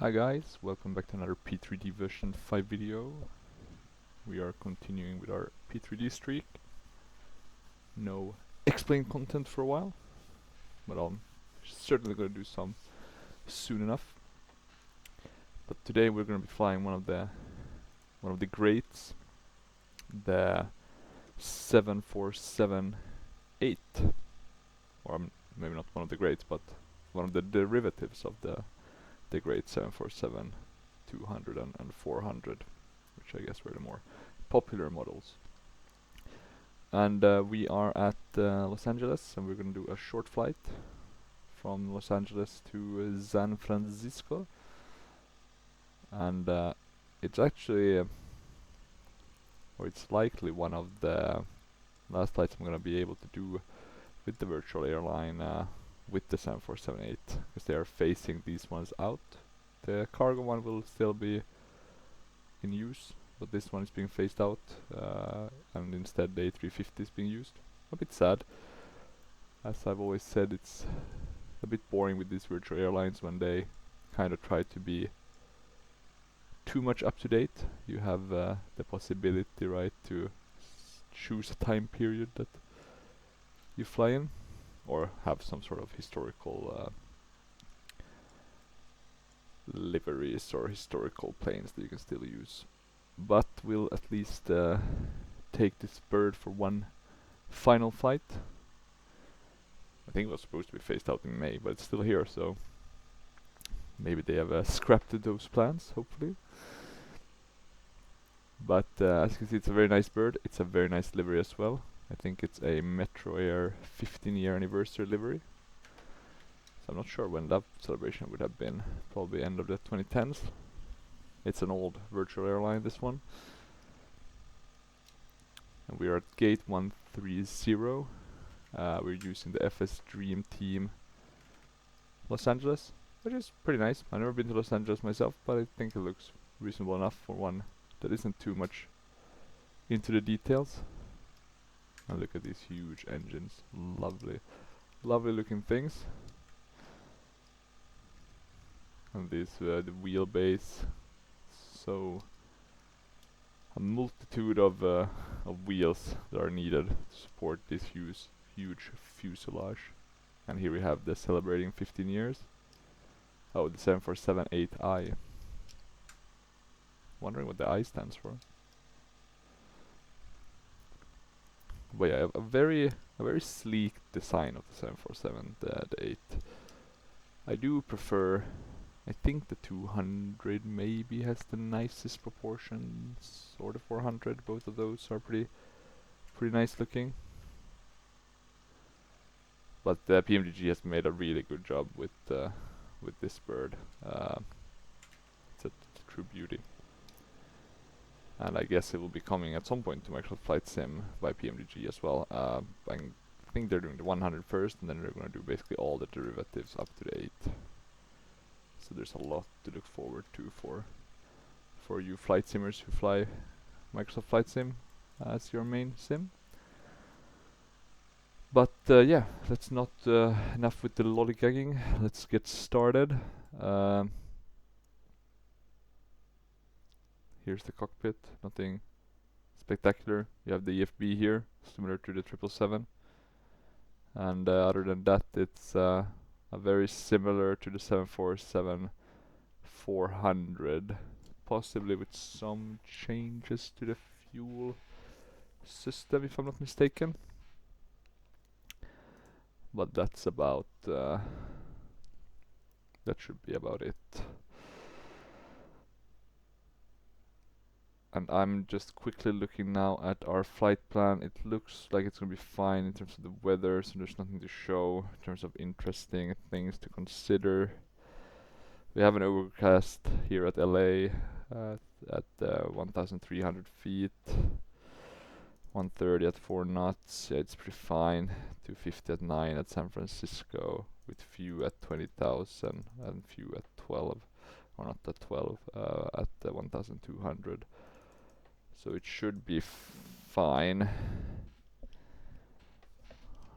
Hi guys, welcome back to another P3D version 5 video. We are continuing with our P3D streak. No explained content for a while, but I'm certainly going to do some soon enough. But today we're going to be flying one of the greats, the 747-8, or maybe not one of the greats, but one of the derivatives of the great 747-200 and 400, which I guess were the more popular models. And we are at Los Angeles, and we're going to do a short flight from Los Angeles to San Francisco. And it's actually, or it's likely one of the last flights I'm going to be able to do with the virtual airline with the 747-8, because they are phasing these ones out. The cargo one will still be in use, but this one is being phased out, and instead the A350 is being used. A bit sad. As I've always said, it's a bit boring with these virtual airlines when they kind of try to be too much up to date. You have the possibility, right, to choose a time period that you fly in, or have some sort of historical liveries or historical planes that you can still use. But we'll at least take this bird for one final flight. I think it was supposed to be phased out in May, but it's still here, so maybe they have scrapped those plans, hopefully. But as you can see, it's a very nice bird. It's a very nice livery as well. I think it's a Metroair 15-year anniversary livery. So I'm not sure when that celebration would have been. Probably end of the 2010s. It's an old virtual airline, this one. And we are at gate 130. We're using the FS Dream Team Los Angeles, which is pretty nice. I've never been to Los Angeles myself, but I think it looks reasonable enough for one that isn't too much into the details. And look at these huge engines. Lovely, lovely looking things. And this the wheelbase. So a multitude of wheels that are needed to support this huge fuselage. And here we have the celebrating 15 years. Oh, the 747-8I. Wondering what the I stands for. But yeah, a very sleek design of the 747, the 8. I do prefer. I think the 200 maybe has the nicest proportions, or the 400. Both of those are pretty nice looking. But the PMDG has made a really good job with this bird. It's a true beauty. And I guess it will be coming at some point to Microsoft Flight Sim by PMDG as well. I think they're doing the 100 first, and then they're going to do basically all the derivatives up to the 8. So there's a lot to look forward to for you flight simmers who fly Microsoft Flight Sim as your main sim. But yeah, that's not enough with the lollygagging. Let's get started. Here's the cockpit. Nothing spectacular. You have the EFB here, similar to the 777. And other than that, it's a very similar to the 747-400, possibly with some changes to the fuel system, if I'm not mistaken. But that's about that should be about it. And I'm just quickly looking now at our flight plan. It looks like it's gonna be fine in terms of the weather, so there's nothing to show in terms of interesting things to consider. We have an overcast here at LA at 1,300 feet, 130 at 4 knots. Yeah, it's pretty fine. 250 at 9 at San Francisco, with few at 20,000 and few at 12, or not at 12, at 1,200. So it should be fine.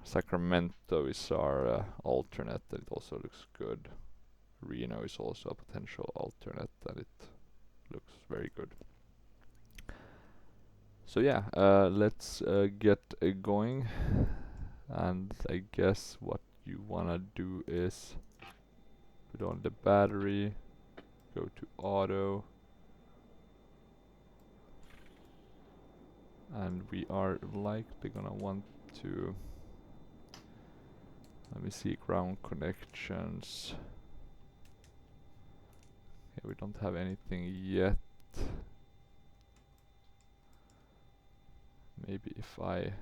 Sacramento is our alternate, and it also looks good. Reno is also a potential alternate, and it looks very good. So yeah, let's get going. And I guess what you wanna do is put on the battery, go to auto, and we are likely gonna want to, let me see, ground connections. Okay, we don't have anything yet. Maybe if I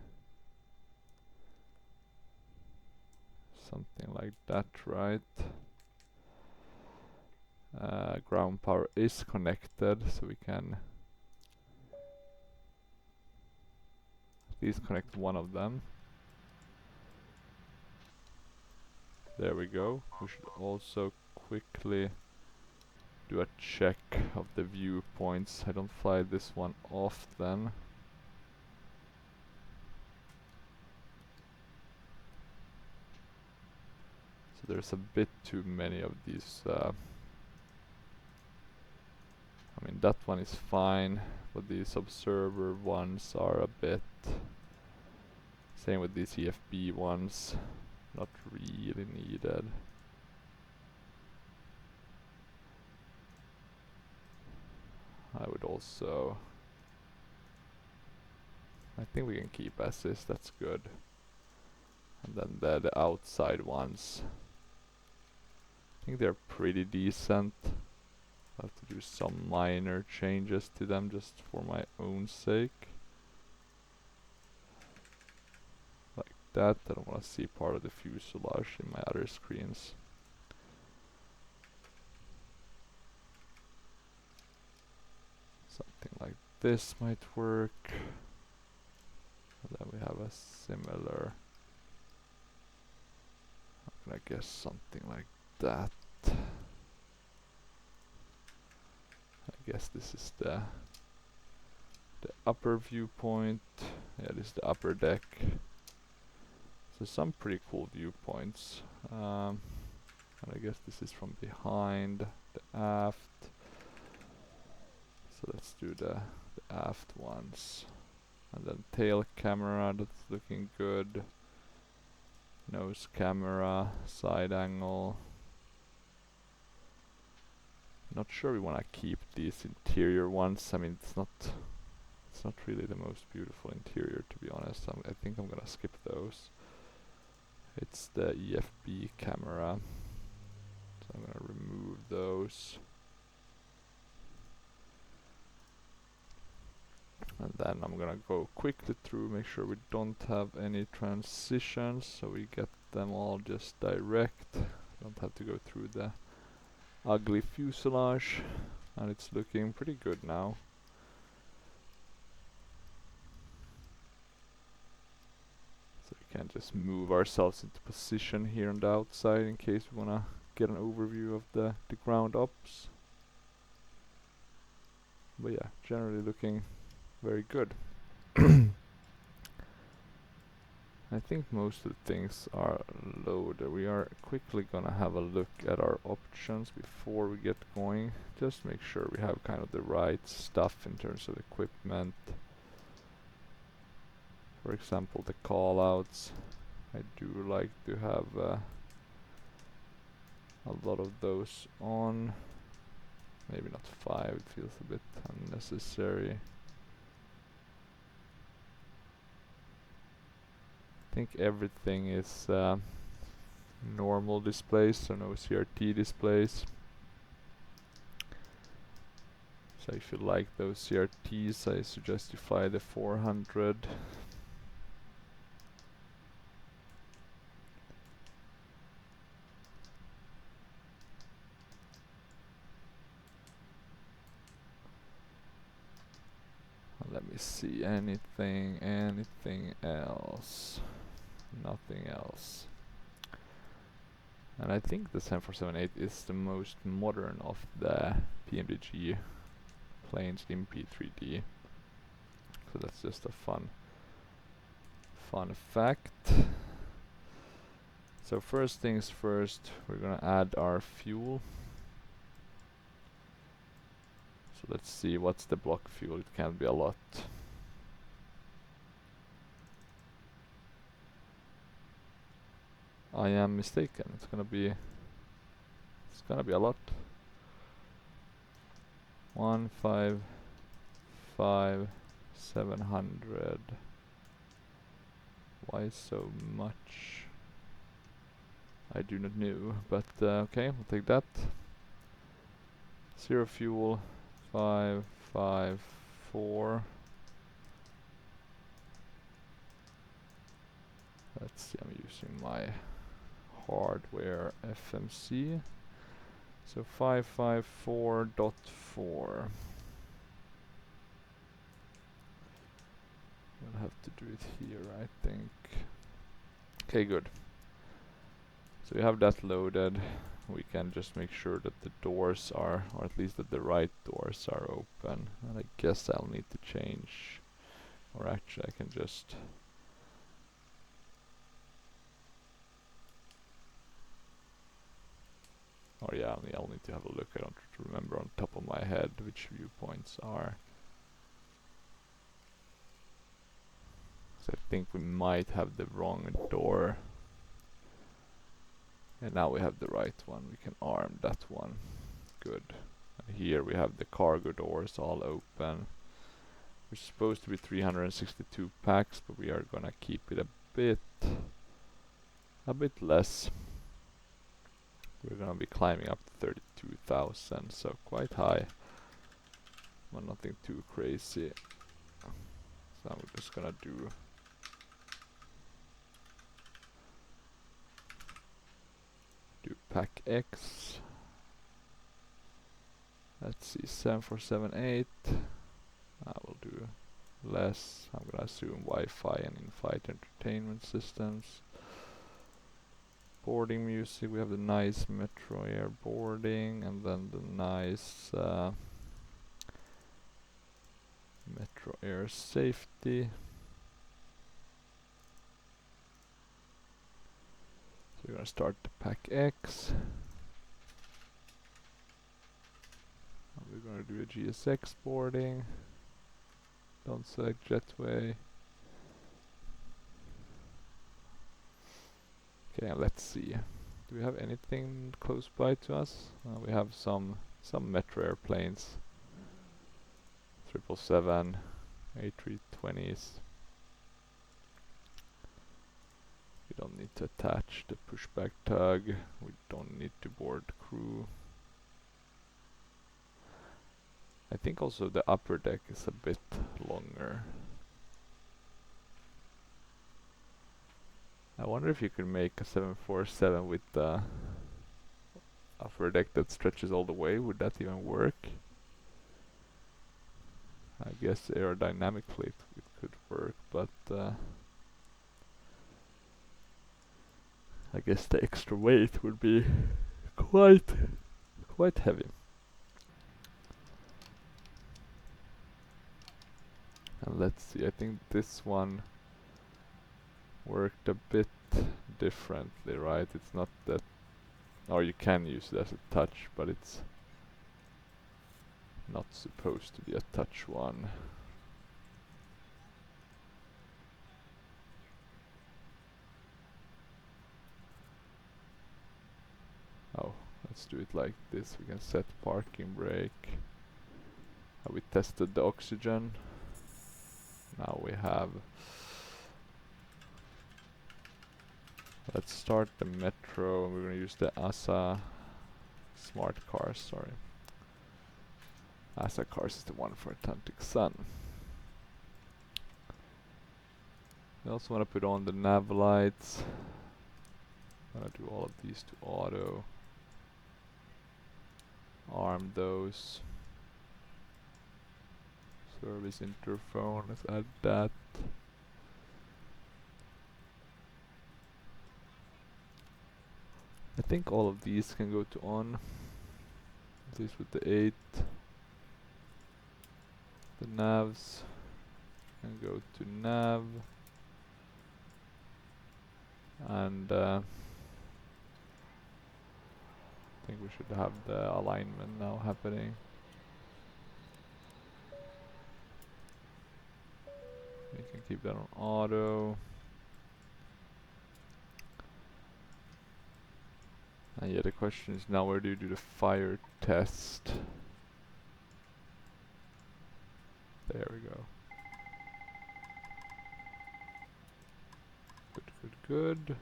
something like that, right? Ground power is connected, so we can at least connect one of them. There we go. We should also quickly do a check of the viewpoints. I don't fly this one often. So there's a bit too many of these. I mean, that one is fine, but these observer ones are a bit. Same with these EFB ones. Not really needed. I would also, I think we can keep as is, that's good. And then the outside ones, I think they're pretty decent. I'll have to do some minor changes to them just for my own sake. Like that. I don't want to see part of the fuselage in my other screens. Something like this might work. And then we have a similar, I'm gonna guess something like that. I guess this is the upper viewpoint. Yeah, this is the upper deck. So some pretty cool viewpoints. And I guess this is from behind the aft. So let's do the aft ones. And then tail camera, that's looking good. Nose camera, side angle. Not sure we want to keep these interior ones. I mean, it's not really the most beautiful interior, to be honest. I think I'm gonna skip those. It's the EFB camera, so I'm gonna remove those. And then I'm gonna go quickly through, make sure we don't have any transitions, so we get them all just direct. Don't have to go through the ugly fuselage, and it's looking pretty good now. So we can just move ourselves into position here on the outside in case we wanna get an overview of the ground ops. But yeah, generally looking very good. I think most of the things are loaded. We are quickly gonna have a look at our options before we get going. Just make sure we have kind of the right stuff in terms of equipment. For example, the callouts. I do like to have a lot of those on. Maybe not 5, it feels a bit unnecessary. I think everything is normal displays, so no CRT displays. So if you like those CRTs, I suggest you fly the 400. Let me see, anything else? Nothing else. And I think the 747-8 is the most modern of the PMDG planes in P3D. So that's just a fun fact. So first things first, we're gonna add our fuel. So let's see, what's the block fuel? It can't be a lot. I am mistaken. It's gonna be a lot. 155,700. Why so much? I do not know, but okay, we'll take that. Zero fuel, 554. Let's see, I'm using my hardware FMC. So 554.4. We'll have to do it here, I think. Okay, good. So we have that loaded. We can just make sure that the doors are, or at least that the right doors are open. And I guess I'll need to change, or actually I can just oh yeah, I'll need to have a look. I don't remember on top of my head which viewpoints are. So I think we might have the wrong door. And now we have the right one. We can arm that one. Good. And here we have the cargo doors all open. It's supposed to be 362 packs, but we are gonna keep it a bit less. We're gonna be climbing up to 32,000, so quite high, but nothing too crazy. So I'm just gonna do pack X. Let's see, 747-8. I will do less. I'm gonna assume Wi-Fi and in-flight entertainment systems. Boarding music, we have the nice Metroair boarding, and then the nice Metroair safety. So we're gonna start the pack X. And we're gonna do a GSX boarding. Don't select jetway. Okay, let's see. Do we have anything close by to us? We have some Metroair planes. 777, A320s. We don't need to attach the pushback tug. We don't need to board crew. I think also the upper deck is a bit longer. I wonder if you could make a 747 with the upper deck that stretches all the way. Would that even work? I guess aerodynamically it could work, but I guess the extra weight would be quite heavy. And let's see, I think this one worked a bit differently, right? It's not that, or you can use it as a touch, but it's not supposed to be a touch one. Oh, let's do it like this. We can set parking brake. We tested the oxygen. Now we have, let's start the metro. We're gonna use the ASA smart cars, sorry. ASA cars is the one for Atlantic Sun. We also want to put on the nav lights. I'm gonna do all of these to auto. Arm those. Service interphone, let's add that. I think all of these can go to on. At least with the 8. The navs can go to nav. And think we should have the alignment now happening. We can keep that on auto. And yeah, the question is now, where do you do the fire test? There we go. Good.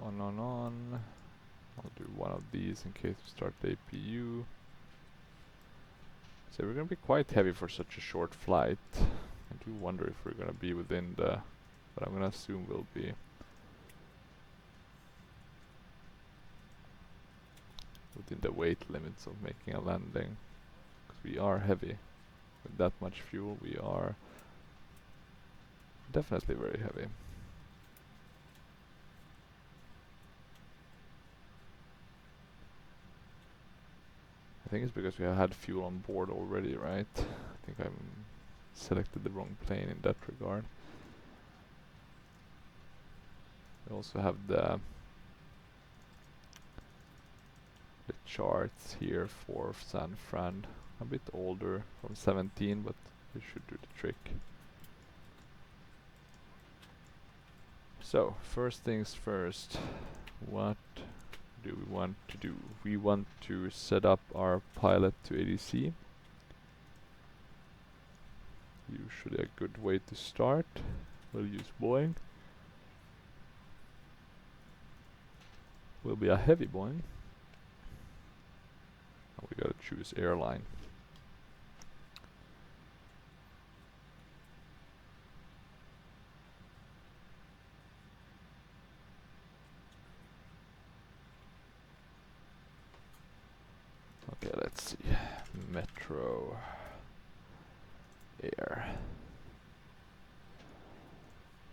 On. I'll do one of these in case we start the APU. So we're gonna be quite heavy for such a short flight. I do wonder if we're gonna be within the, but I'm gonna assume we'll be within the weight limits of making a landing. Because we are heavy. With that much fuel, we are definitely very heavy. I think it's because we have had fuel on board already, right? I think I selected the wrong plane in that regard. We also have the charts here for San Fran. A bit older, from 17, but it should do the trick. So, first things first, what do we want to do? We want to set up our pilot to ADC. Usually a good way to start. We'll use Boeing. Will be a heavy Boeing. And we gotta choose airline. Okay, let's see. Metroair.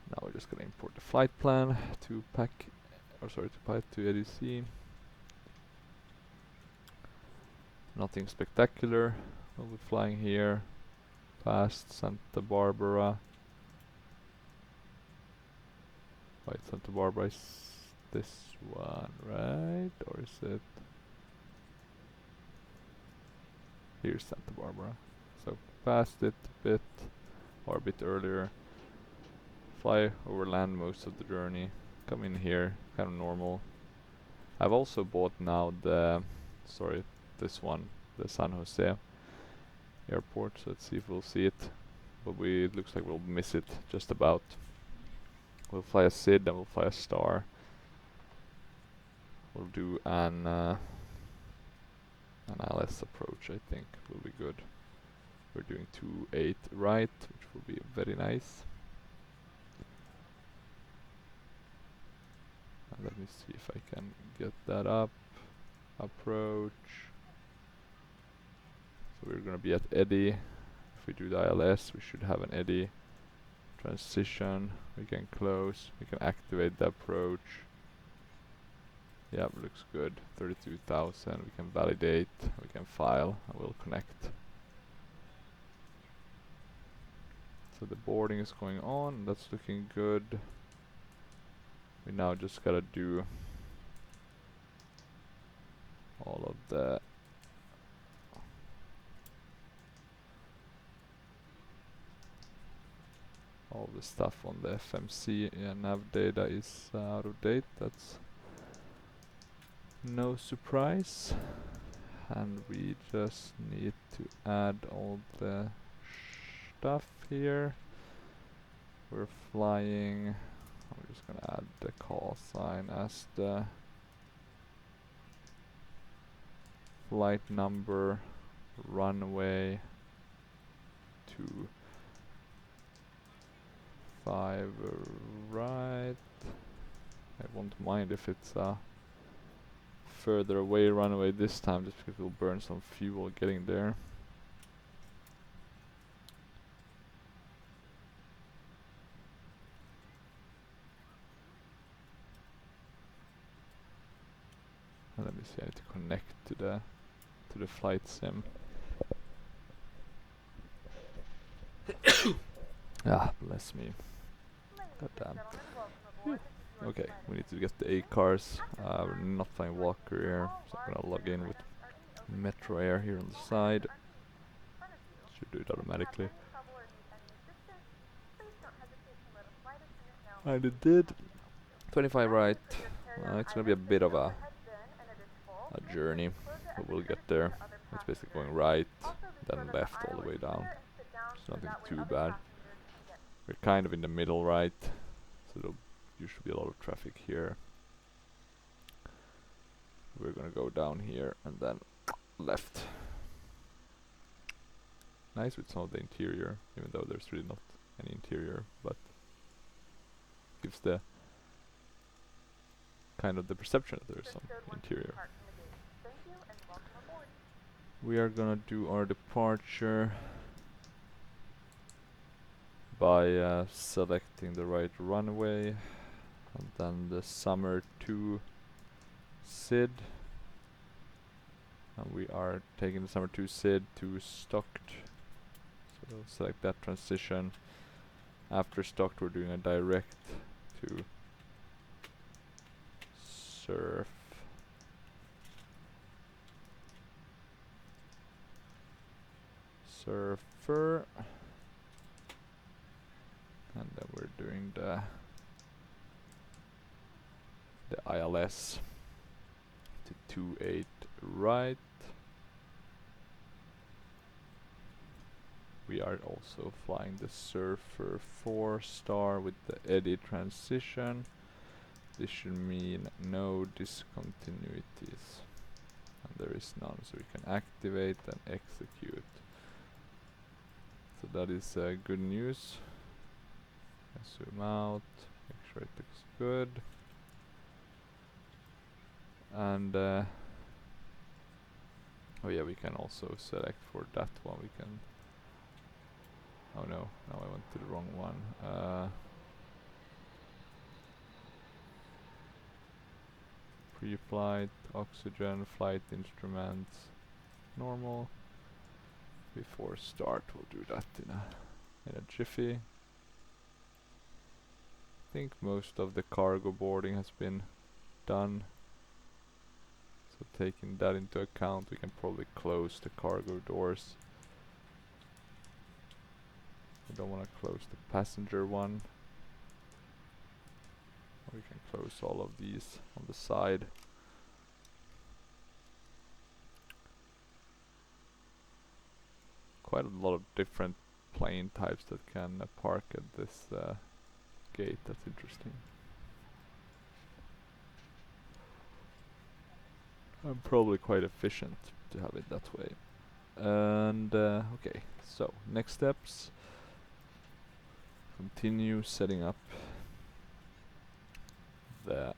Now we're just gonna import the flight plan to pilot to ADC. Nothing spectacular. We'll be flying here past Santa Barbara. Wait, Santa Barbara is this one, right? Or is it? Here's Santa Barbara. So past it a bit, or a bit earlier. Fly over land most of the journey. Come in here, kind of normal. I've also bought now this one, the San Jose airport. So let's see if we'll see it. But it looks like we'll miss it just about. We'll fly a SID and we'll fly a Star. We'll do an LS approach, I think will be good. We're doing 2-8 right, which will be very nice. And let me see if I can get that up. Approach. So we're gonna be at eddy. If we do the ILS, we should have an eddy. Transition, we can close, we can activate the approach. Yep, looks good. 32,000, we can validate, we can file, and we'll connect. So the boarding is going on, that's looking good. We now just gotta do all of the stuff on the FMC. Yeah, nav data is out of date, that's no surprise. And we just need to add all the stuff here. We're flying, I'm just gonna add the call sign as the flight number, runway 25 right. I won't mind if it's a further away runway this time, just because we'll burn some fuel getting there. And let me see, I need to connect to the flight sim. Ah, bless me. God damn. Okay, we need to get the 8 cars. We're not flying Walker here, so I'm gonna log in with Metroair here on the side. Should do it automatically. And it did. 25 right. It's gonna be a bit of a journey, but we'll get there. It's basically going right, then left all the way down. It's nothing too bad. We're kind of in the middle, right? So there'll usually be a lot of traffic here. We're gonna go down here and then left. Nice with some of the interior, even though there's really not any interior, but gives the kind of the perception that there's some interior. We are gonna do our departure by selecting the right runway, and then the Summer 2 SID, and we are taking the Summer 2 SID to Stocked, so select that transition. After Stocked we're doing a direct to Surfer, and then we're doing the ILS to 28 right. We are also flying the Surfer 4-star with the eddy transition. This should mean no discontinuities, and there is none, so we can activate and execute. So that is good news. Zoom out, make sure it looks good. And oh yeah, we can also select for that one. We can. Oh no, now I went to the wrong one. Pre-flight, oxygen, flight instruments, normal. Before start, we'll do that in a jiffy. I think most of the cargo boarding has been done. So taking that into account, we can probably close the cargo doors. We don't want to close the passenger one. We can close all of these on the side. Quite a lot of different plane types that can park at this gate. That's interesting. I'm probably quite efficient to have it that way. And okay, so next steps. Continue setting up the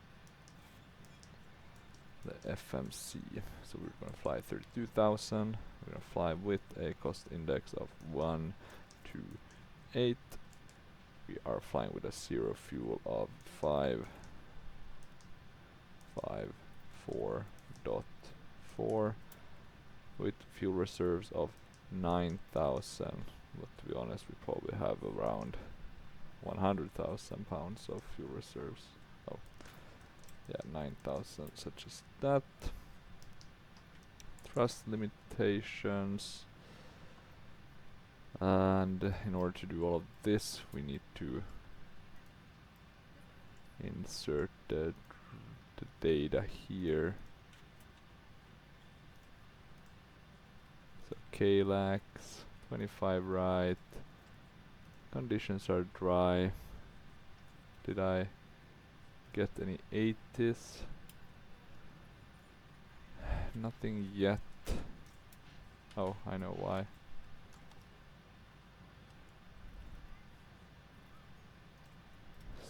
FMC. So we're going to fly 32,000. We're going to fly with a cost index of 128. We are flying with a 0 fuel of 554.4 with fuel reserves of 9,000. But to be honest, we probably have around 100,000 pounds of fuel reserves. Oh, yeah, 9,000, such as that. Thrust limitations. And in order to do all of this, we need to insert the data here. So KLAX, 25 right. Conditions are dry. Did I get any 80s? Nothing yet. Oh, I know why.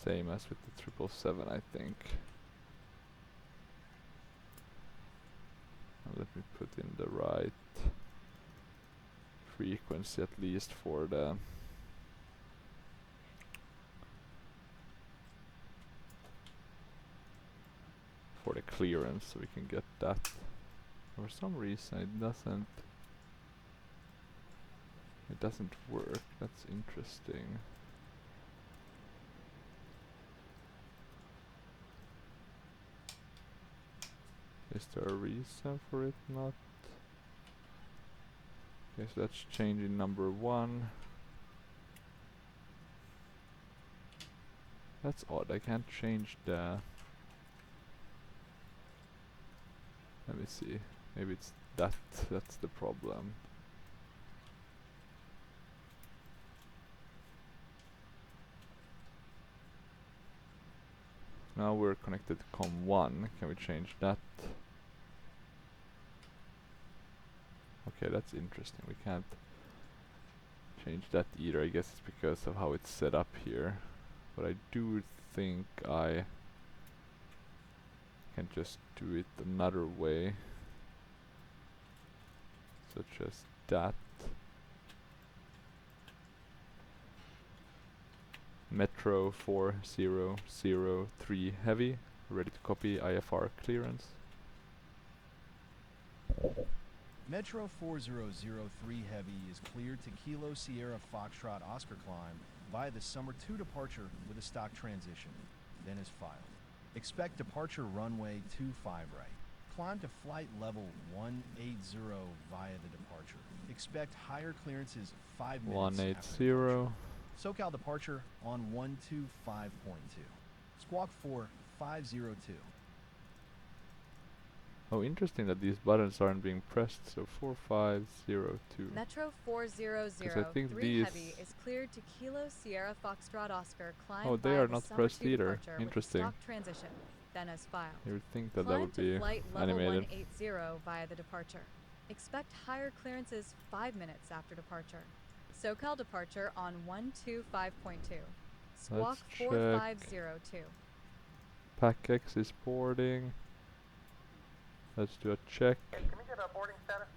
Same as with the 777, I think. And let me put in the right frequency at least for the clearance, so we can get that. For some reason it doesn't work. That's interesting. Is there a reason for it not? Okay, so that's changing number 1. That's odd, I can't change the... Let me see, maybe it's that's the problem. Now we're connected to COM1, can we change that? Okay, that's interesting, we can't change that either. I guess it's because of how it's set up here. But I do think I can just do it another way, such as that. Metro 4003 heavy, ready to copy IFR clearance. Metro 4003 Heavy is cleared to Kilo Sierra Foxtrot Oscar climb via the Summer 2 departure with a stock transition, then is filed. Expect departure runway 25 right. Climb to flight level 180 via the departure. Expect higher clearances 5 minutes 180. after departure. SoCal departure on 125.2. Squawk 4502. Oh, interesting that these buttons aren't being pressed. So 4502. Metro 4003 Heavy is cleared to Kilo Sierra Foxtrot Oscar. Climb Oh, they via are the not Summer pressed 2 either. departure Interesting. with stock transition, then as filed. You would think that Climb would to be flight level animated. 180 via the departure. Expect higher clearances 5 minutes after departure. SoCal departure on 125.2. Squawk 4502. PACX is boarding. Let's do a check. Hey, can we get a boarding status?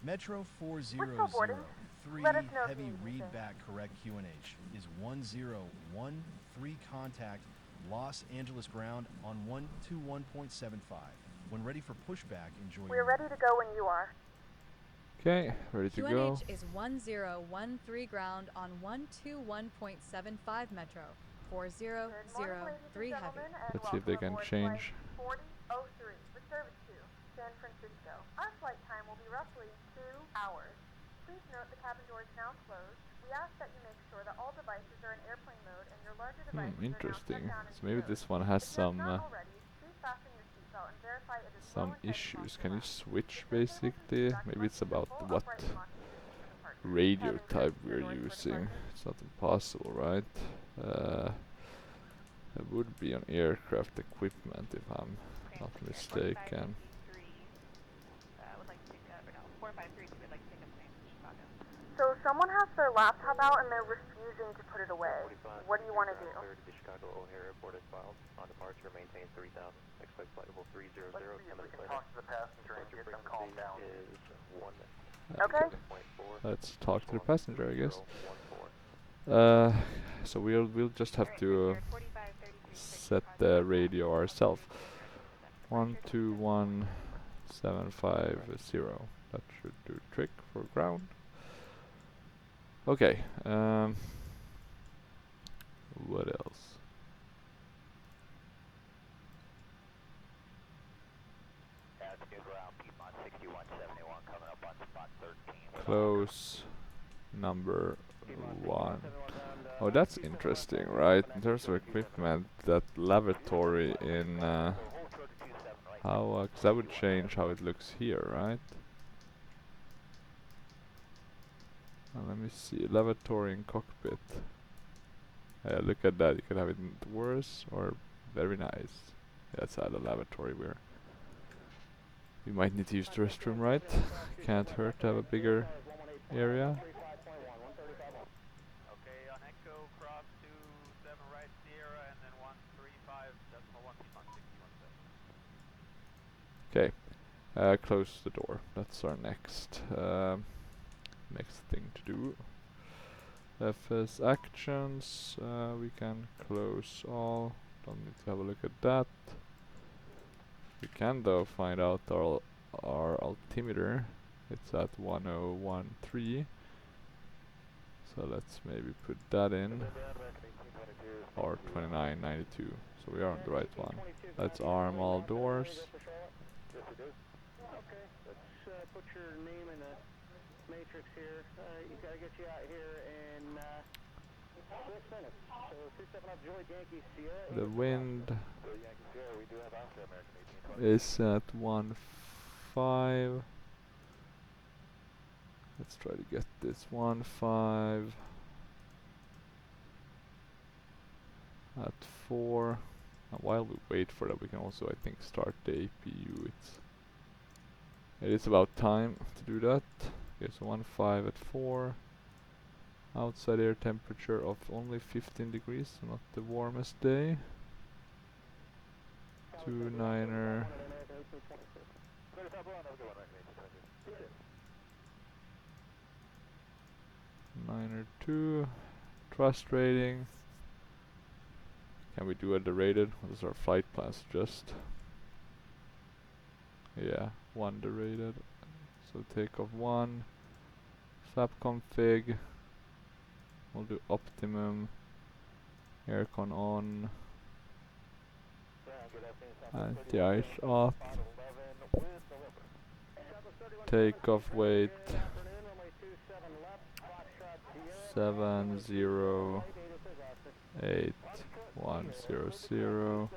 Metro 4003 Heavy readback correct QNH is 1013 contact Los Angeles ground on 121.75. When ready for pushback, enjoy. We're ready to go when you are. Okay, ready to go. QNH is 1013 ground on 121.75 Metro 4003 Heavy. Let's see if they can change. 4003 with service to San Francisco. Our flight time will be roughly 2 hours. Please note the cabin door is now closed. We ask that you make sure that all devices are in airplane mode and your larger devices Interesting. are now shut down. So maybe this one has some some issues. Can you switch basically? Maybe it's about what radio type we're using. It's not impossible, right? It would be on aircraft equipment if I'm not mistaken. So someone has their laptop out and they're refusing to put it away. What do you want to do? To Chicago O'Hare Airport is filed. On departure, maintain 3000. Expect flight level 300. Let's see if we can talk to the passenger and get them calmed down. Is 1. Okay. Let's talk to the passenger, I guess. So we'll just have to set the radio ourselves. 121750. That should do the trick for ground. Okay. What else? Close number 1. Oh, that's interesting, right? In terms of equipment, that lavatory in how, 'cause that would change how it looks here, right? Let me see, lavatory in cockpit. Look at that, you could have it worse or very nice. That's how the lavatory we might need to use the restroom, right? Can't hurt to have a bigger area. Okay, on Echo, cross 27 right Sierra, and then 135.1 feet on 61.7. Okay, close the door. That's our next next thing to do. FS actions, we can close all. Don't need to have a look at that. We can though find out our altimeter. It's at 1013. So let's maybe put that in. Or 2992. So we are on the right one. Let's arm all doors. Okay, let's put your name in the matrix here. You gotta get you out here in 6 minutes. So 27 up Joy Yankee Sierra. The wind Yankee Sierra, we do have Oscar American 1820. is at 1.5. Let's try to get this 1.5 at 4. And while we wait for that, we can also, I think, start the APU. It is about time to do that. Okay, so 1.5 at 4. Outside air temperature of only 15 degrees, so not the warmest day. 2.9er. 9er 2. Trust rating. Can we do a derated? What is our flight plan suggest? Yeah, 1 derated. So takeoff 1. Flap config. We'll do optimum. Aircon on. Anti-ice off. Takeoff weight 708,100.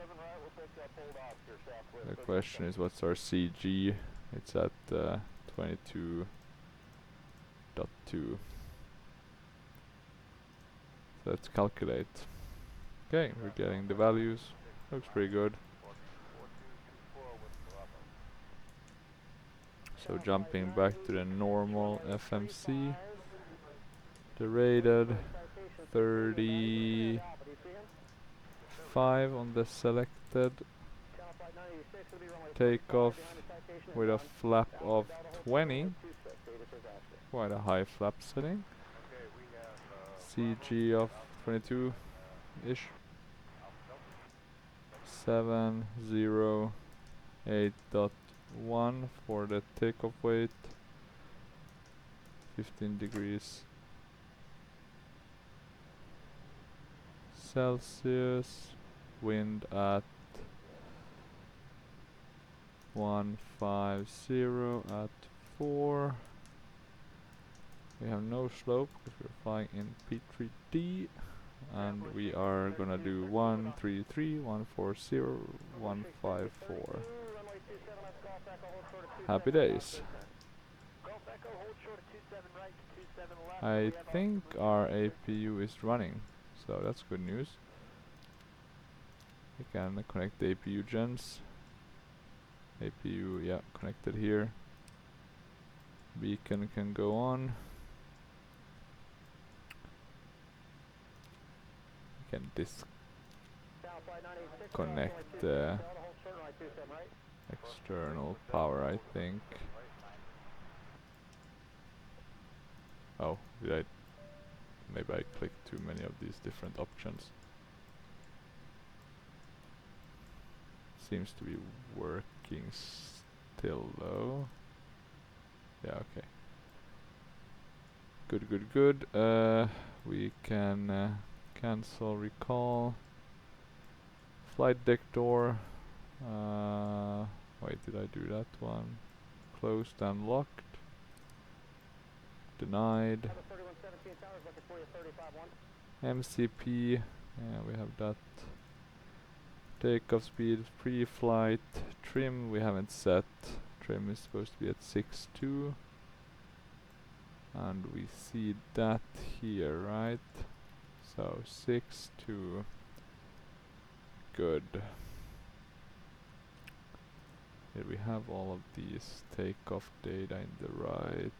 The question is, what's our CG? It's at 22.2. Let's calculate. Okay, we're getting the values. Looks pretty good. So jumping back to the normal FMC. The rated 35 on the selected. Takeoff with a flap of 20. Quite a high flap setting. CG of 22-ish. 708.1 for the takeoff weight. 15 degrees Celsius. Wind at 150 at 4. We have no slope because we're flying in P3D, and we are gonna do 133, 140, 154. Happy days. I think our APU is running, so that's good news. We can connect the APU gens. APU, yeah, connected here. Beacon can go on. Can disconnect the external power, I think. Oh, maybe I clicked too many of these different options. Seems to be working still though. Yeah, okay. Good. We can cancel recall. Flight deck door. Wait, did I do that one? Closed and locked. Denied. MCP. Yeah, we have that. Takeoff speed, pre-flight. Trim we haven't set. Trim is supposed to be at 6.2. And we see that here, right? So 6.2. Good. Here we have all of these takeoff data in the right.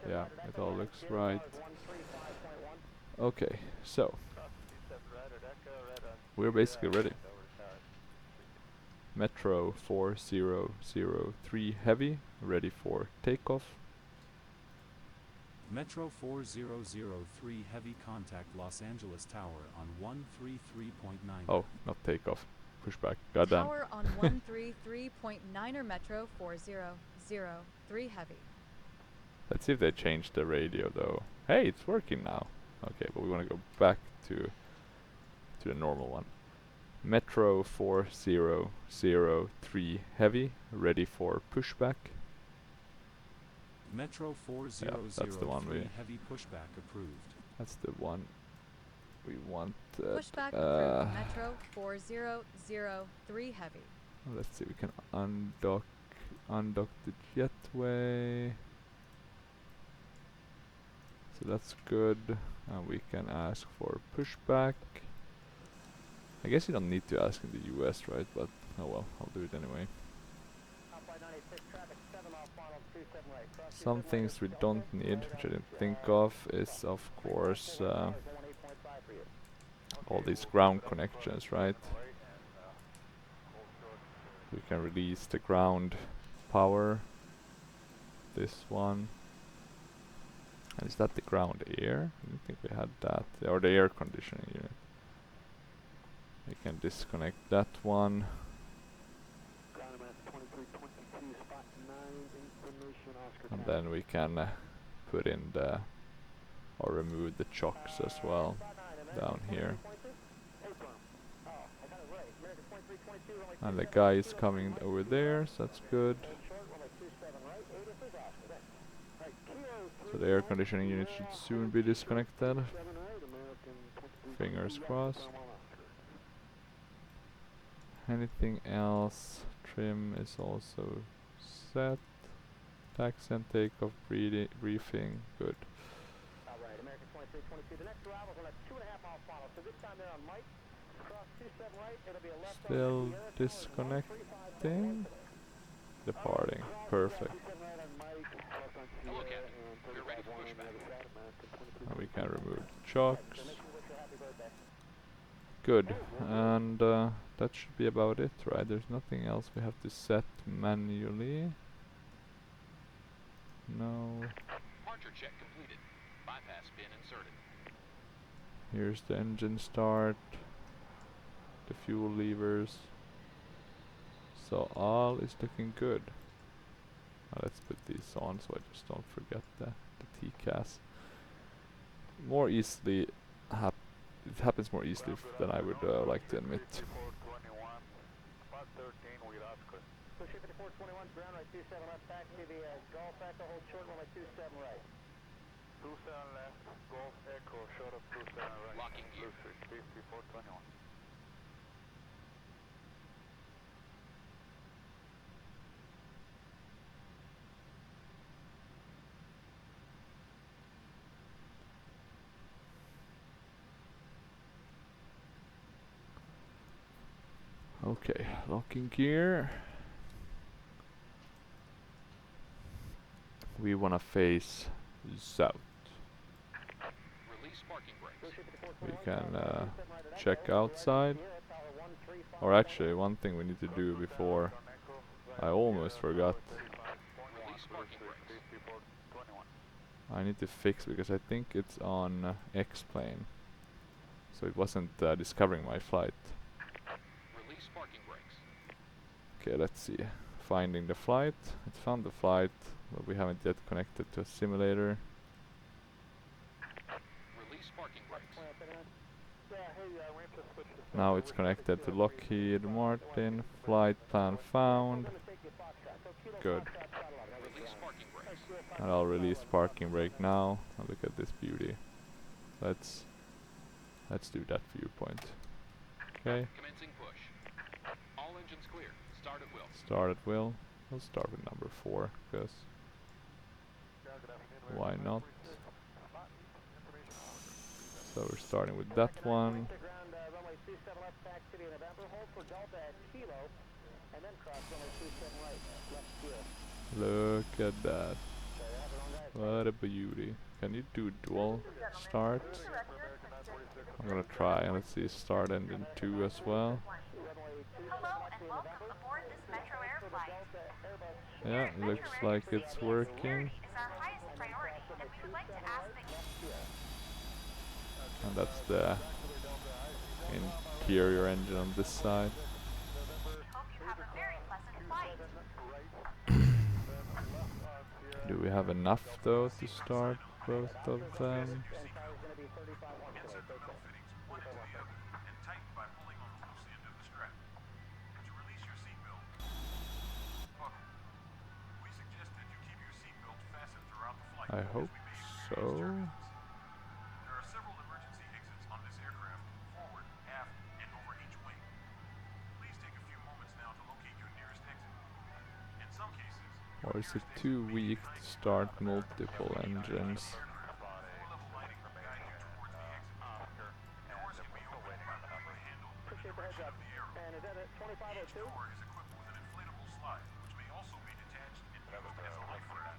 Yeah, it all looks right. Okay, so we're basically ready. Metro 4003 Heavy, ready for takeoff. Metro 4003 Heavy, contact Los Angeles Tower on 133.9. Oh, not takeoff. Pushback. Goddamn. Tower on 133.9er Metro 4003 Heavy. Let's see if they changed the radio though. Hey, it's working now. Okay, but we want to go back to the normal one. Metro 4003 Heavy, ready for pushback. Metro that's the one 4003 Heavy pushback approved. That's the one we want. Pushback approved. Metro 4003 Heavy. Let's see, we can undock the jetway. So that's good. And we can ask for pushback. I guess you don't need to ask in the US, right? But oh well, I'll do it anyway. Some things we don't need, which I didn't think of, is of course all these ground connections, right? We can release the ground power. This one. And is that the ground air? I didn't think we had that. Or the air conditioning unit. We can disconnect that one. And then we can put in the or remove the chocks as well down here. And the guy is coming over there, so that's good. So the air conditioning unit should soon be disconnected. Fingers crossed. Anything else? Trim is also set. Taxi and takeoff briefing, good. Alright, American 2322, the next arrival is on a 2.5 mile follow, so this time they're on Mike, cross 27 right, it'll be a left Still disconnecting. Departing, perfect. And we can remove the chocks. Good, and that should be about it, right? There's nothing else we have to set manually. No. Departure check completed. Bypass pin inserted. Here's the engine start. The fuel levers. So all is looking good. Now let's put these on so I just don't forget the TCAS. More easily it happens more easily than I would like to admit. Push 5421, ground right 27 left, back to the Golf Echo, hold short runway 27 right. 27 left, Golf Echo, short of 27 right. Locking gear. 5421. Okay, locking gear. We wanna face south. Release parking brakes. We can check outside. Or actually, one thing we need to do before I almost forgot. Release parking brakes. I need to fix because I think it's on X-plane. So it wasn't discovering my flight. Release parking brakes. Okay, let's see. Finding the flight. It found the flight, but we haven't yet connected to a simulator. Release parking brakes. Now it's connected to Lockheed Martin. Flight plan found. Good. Release parking brakes. And I'll release parking brake now. And look at this beauty. Let's do that viewpoint. Okay. Commencing push. All engines clear. Start at will. Start at will. We'll start with number 4, because why not? So we're starting with that one. Look at that. What a beauty. Can you do dual start? I'm gonna try, and let's see, start engine 2 as well. Hello and welcome aboard this Metroair flight. Yeah, looks like it's working. Is our highest priority, and we would like to ask that you And that's the interior engine on this side. hope you have a very pleasant flight. Do we have enough though to start both of them? I hope so. There are several emergency exits on this aircraft, forward, aft, and over each wing. Please take a few moments now to locate your nearest exit. In some cases, Or is it too weak to start multiple engines? floor-level lighting will guide you towards the exit. Doors can be opened by moving the handle in the direction of the arrow. And is that at Each 2502? door is equipped with an inflatable slide, which may also be detached and used as a life raft.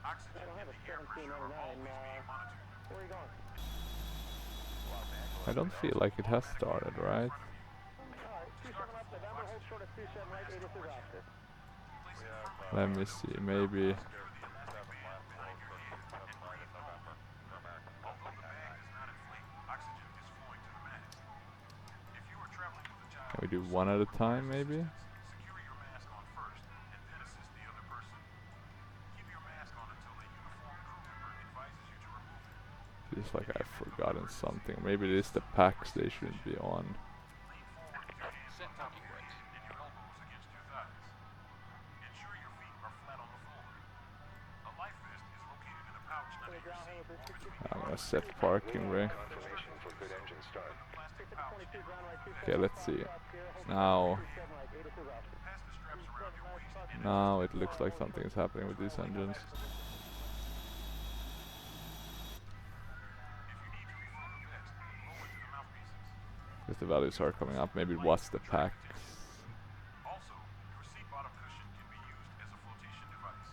Oxygen I don't have and a the air pressure are 1799. always being monitored. Where are you going? I don't feel like it has started, right? Alright, 27 up, November, hold short at 27 right, 86 is Oscar. Let me see, maybe. Although the bag does not inflate, oxygen is flowing to the mask. If you are traveling with a child, Can we do one at a time, maybe? secure your mask on first, and then assist the other person. Keep your mask on until a uniformed crew member advises you to remove it. Feels like I've forgotten something. Maybe it is the packs they shouldn't be on. Lean forward with your hands Set on top parking of your brakes. head and your elbows against your thighs. Ensure your feet are flat on the floor. A life vest is located in a pouch under your seat or between the I'm gonna arms. set parking ray. Confirmation for good engine start. Plastic pouch. 22 ground right, 27 Okay, let's see. hold Now, 27 right, 86 is Oscar. Pass the straps around your waist and now it looks like something is happening with these engines. if you need to refill the vest, blow into the mouthpieces. Because the values are coming up. Maybe it was the packs. Also, your seat bottom cushion can be used as a flotation device.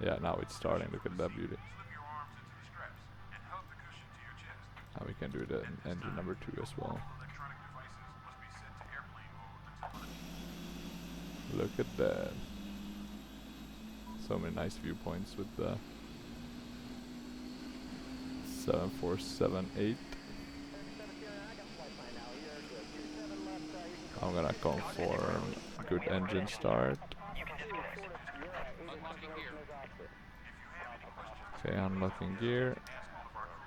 Yeah, now it's starting. Look at that beauty. Slip your arms into the straps and hug the cushion to your chest. Now we can do the engine number 2 as well. All electronic devices must be set to airplane mode until Look at that. So many nice viewpoints with the 747-8. I'm gonna confirm good engine start. Unlocking gear. Okay, unlocking gear. ask one of our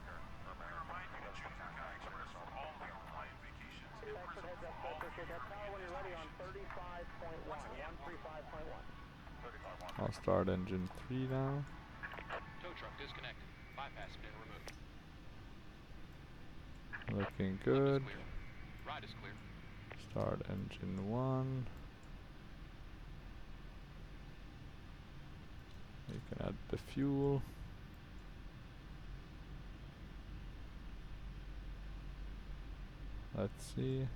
crew members. We remind you to choose your KLAX Express for all of your Hawaiian vacations and Prism for all of your European When you're ready on destinations. 35.1, 135.1. I'll start engine 3 now. Tow truck disconnected. Bypass pin removed. Looking Left good. is clear. Right is clear. Start engine 1. You can add the fuel. Let's see.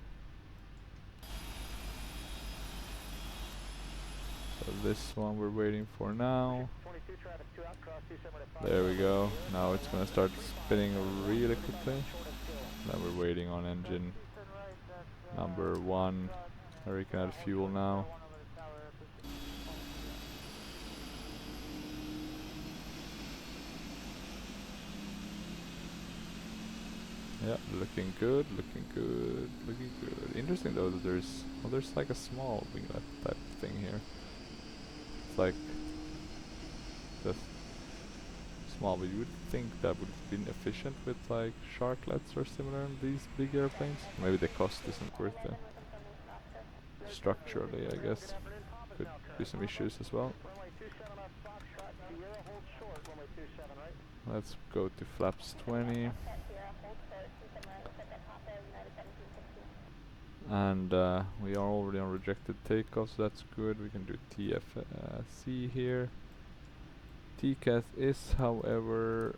So this one we're waiting for now. 22 traffic, 2 out, cross 27 at 5. There we go. Now it's gonna start spinning really quickly. Then we're waiting on engine number 1. There we can add fuel now. Yeah, looking good, looking good, looking good. Interesting though that there's like a small winglet type thing here. It's like just small, but you would think that would have been efficient with like sharklets or similar in these big airplanes. Maybe the cost isn't worth it. Structurally, I guess, could be some issues as well. Runway 27 up, Foxtrot, Sierra, hold short, runway 27 right. Let's go to flaps 20. And we are already on rejected takeoff, so that's good. We can do TFC here. TCAS is, however,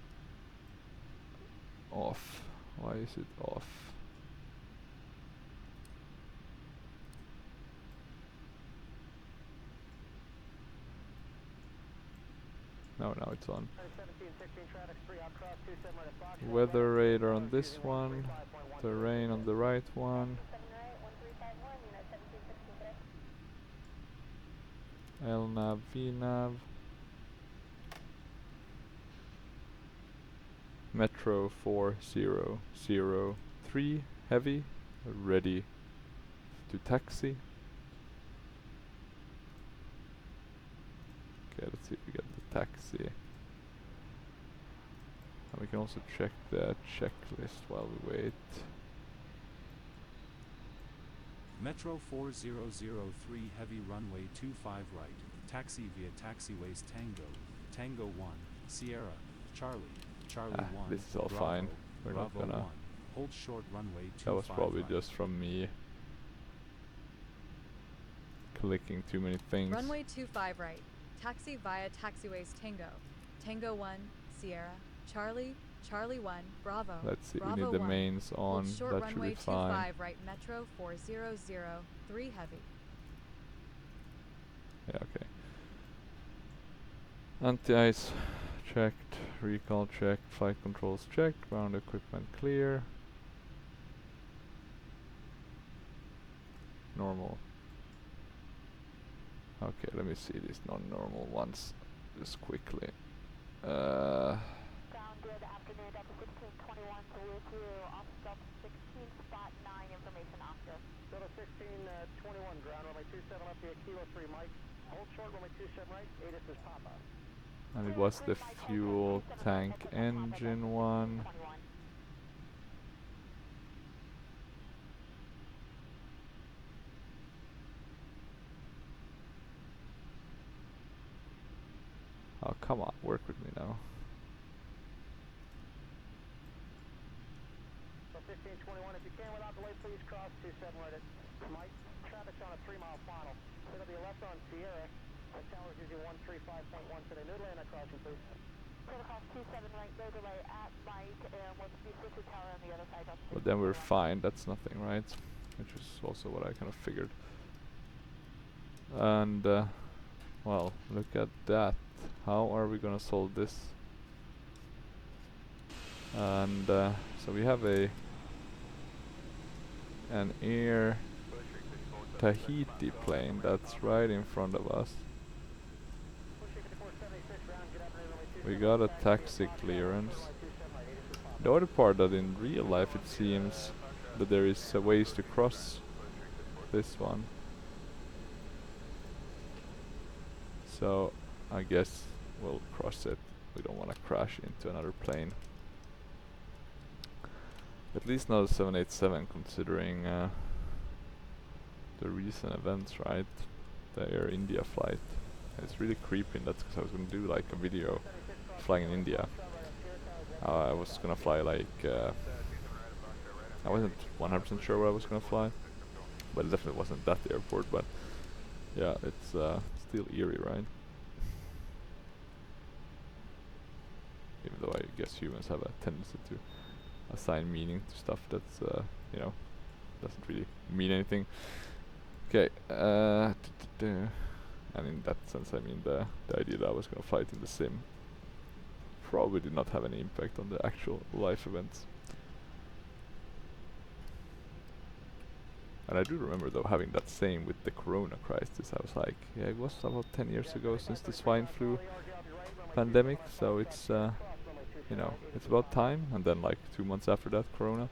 off. Why is it off? No, now it's on. 17, 16 traffic, 3 out, cross 27 right at Foxtrot. Weather radar on this one. Terrain on the right one. LNAV, VNAV. Metro 4003 heavy, ready to taxi. Okay, let's see if we get the taxi. And we can also check the checklist while we wait. Metro 4003 heavy runway 25 right, taxi via taxiways Tango, Tango 1, Sierra, Charlie, Charlie 1, this is all Bravo, fine. We're not Bravo gonna. 1, hold short runway 25 That was probably right. just from me clicking too many things. Runway 25 right. Taxi via taxiways Tango. Tango 1, Sierra, Charlie, Charlie 1, Bravo. Let's see, Bravo we need the 1. mains on. Hold short That should runway be fine. 25 right Metro 4003 heavy. Yeah, okay. Anti-ice checked, recall checked, flight controls checked, ground equipment clear. Normal. Okay, let me see these non-normal ones just quickly. Sound good afternoon, Delta 1621 to with you, off Delta 16 spot 9 information after. Delta 1621, ground runway 27 up via Kilo 3 Mike. Hold short runway 27 right, ATIS is Papa. And it was the fuel tank engine one. Oh, come on, work with me now. So 1521, if you can without delay, please cross 27 right at Mike. Traffic's on a 3-mile final. It'll be left on Sierra. The tower's using 135.1 today. No delay on that crossing, please. Protocol 27 right, no delay at Mike, and what's the City Tower on the other side of But then we're fine, that's nothing, right? Which is also what I kind of figured. And, well, look at that. How are we gonna solve this? And, so we have an Air Tahiti plane that's right in front of us. We got a taxi clearance. The other part that in real life it seems that there is ways to cross this one. So I guess we'll cross it. We don't want to crash into another plane. At least not a 787 considering the recent events, right? The Air India flight. It's really creepy. That's because I was going to do like a video flying in India. I was going to fly like I wasn't 100% sure where I was going to fly, but it definitely wasn't that airport. But yeah, it's still eerie, right? Even though I guess humans have a tendency to assign meaning to stuff that's you know, doesn't really mean anything. Okay, and in that sense, I mean the idea that I was going to fly it in the sim probably did not have any impact on the actual life events. And I do remember though having that same with the corona crisis. I was like, yeah, it was about 10 years ago since the swine flu pandemic, so it's you know, it's about time. And then like 2 months after that, corona.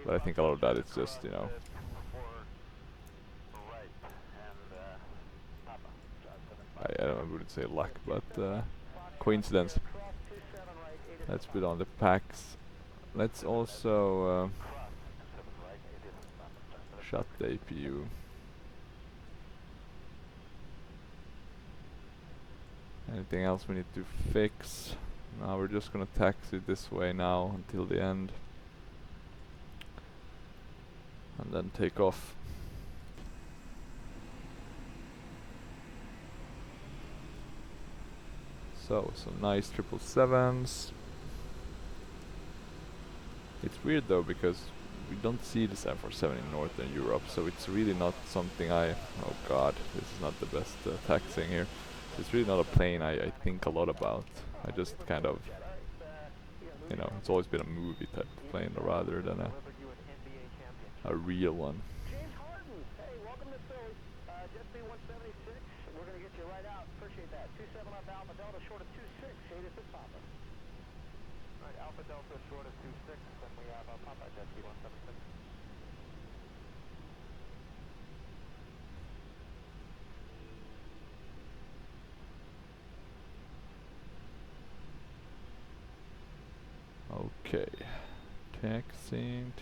But I think a lot of that is just, you know, I wouldn't say luck, but coincidence. Let's put on the packs. Let's also shut the APU. Anything else we need to fix? No, we're just gonna taxi this way now until the end. And then take off. So, some nice 777s. It's weird though because we don't see the 747 in Northern Europe, so it's really not something oh god, this is not the best taxiing here. It's really not a plane I think a lot about. I just kind of, you know, it's always been a movie type of plane rather than a real one. James Harden, hey, welcome to Philly. Jet B176, we're going to get you right out. Appreciate that. 27 up Alpha Delta, short of 26. ATIS is Papa. Alright, Alpha Delta short of 26, and we have Papa Jet B176. Okay, taxiing.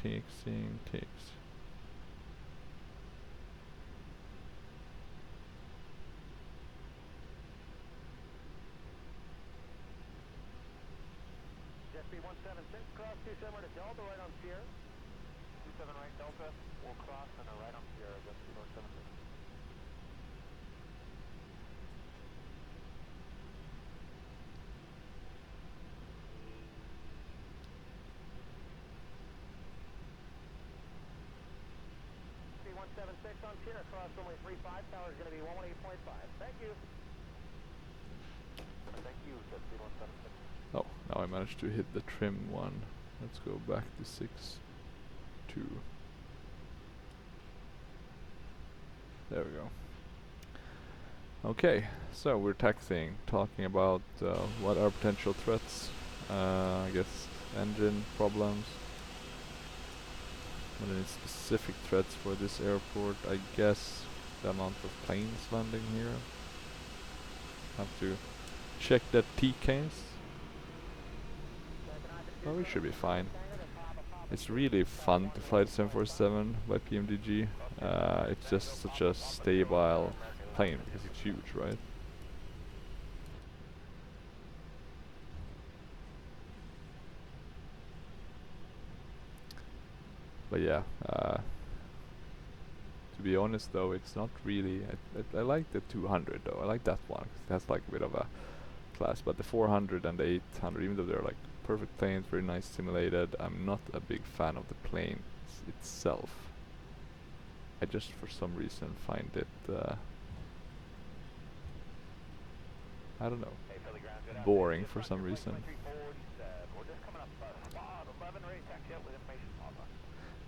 C176, cross 27 right at Delta, right on Sierra. 27 right Delta, we'll cross and are right on Sierra, just C176. C176 on Sierra, cross runway 35, tower is going to be 118.5. Thank you. Thank you, just C176. Oh, now I managed to hit the trim one. Let's go back to 6-2. There we go. Okay, so we're taxiing, talking about what are potential threats. I guess engine problems. What are any specific threats for this airport? I guess the amount of planes landing here. Have to check that TKs. Well, we should be fine. It's really fun to fly the 747 by PMDG. It's just such a stable plane because it's huge, right? But yeah, to be honest though, it's not really. I like the 200 though. I like that one 'cause it has like a bit of a class. But the 400 and the 800, even though they're like perfect planes, very nice simulated, I'm not a big fan of the plane itself. I just for some reason find it I don't know, boring for some reason.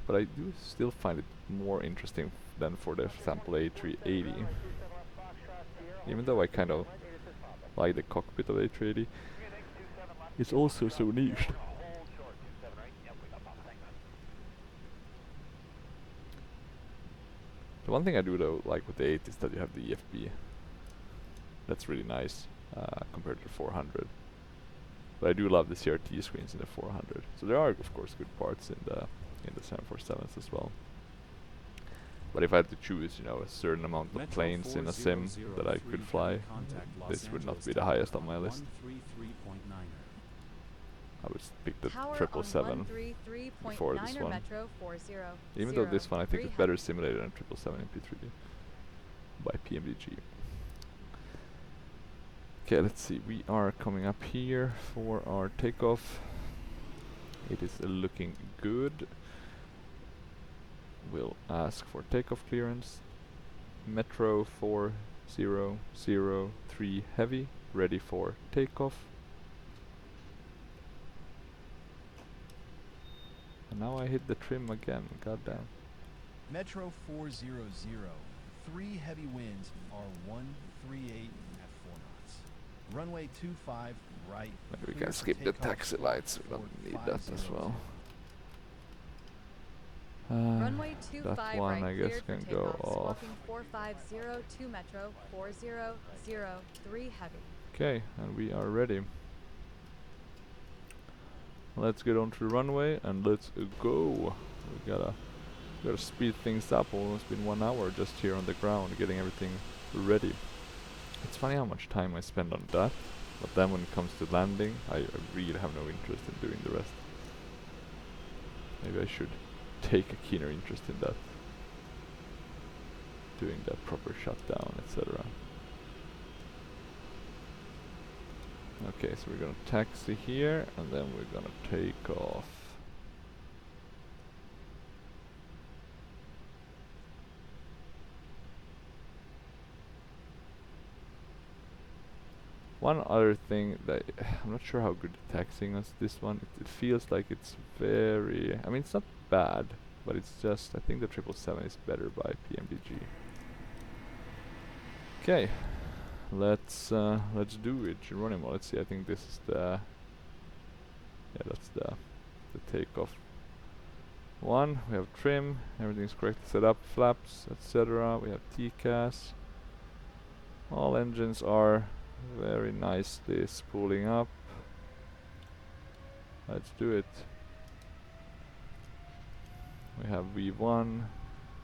But I do still find it more interesting than for the example A380. Even though I kind of like the cockpit of A380, it's also so niche. The one thing I do though like with the 8 is that you have the EFB. That's really nice compared to 400. But I do love the CRT screens in the 400. So there are of course good parts in the 747s as well. But if I had to choose, you know, a certain amount of planes in a sim that I could fly, this would not be the highest on my list. I would pick the 777 before this one. Even though this one I think is better simulated than 777 in P3D by PMDG. Okay, let's see. We are coming up here for our takeoff. It is looking good. We'll ask for takeoff clearance. Metro 4003 heavy, ready for takeoff. And now I hit the trim again, goddamn. Metro 400, 3 heavy winds are 138 at 4 knots. Runway 25 right. Maybe we can skip the taxi lights, we don't need that as well. Runway 25 that one right, I guess cleared can for go takeoff. off. Squawking 4502 Metro 4003 heavy. Okay, and we are ready. Let's get onto the runway and let's go. We gotta speed things up. Almost been 1 hour just here on the ground getting everything ready. It's funny how much time I spend on that, but then when it comes to landing, I really have no interest in doing the rest. Maybe I should take a keener interest in that. Doing the proper shutdown, etc. Okay, so we're gonna taxi here and then we're gonna take off. One other thing that I'm not sure how good the taxiing is this one. It feels like it's very, I mean it's not bad, but it's just, I think the 777 is better by PMDG. Okay, let's do it, Geronimo. Let's see, I think this is the, yeah, that's the takeoff one. We have trim, everything's correctly set up, flaps, etc. We have TCAS. All engines are very nicely spooling up. Let's do it. We have V1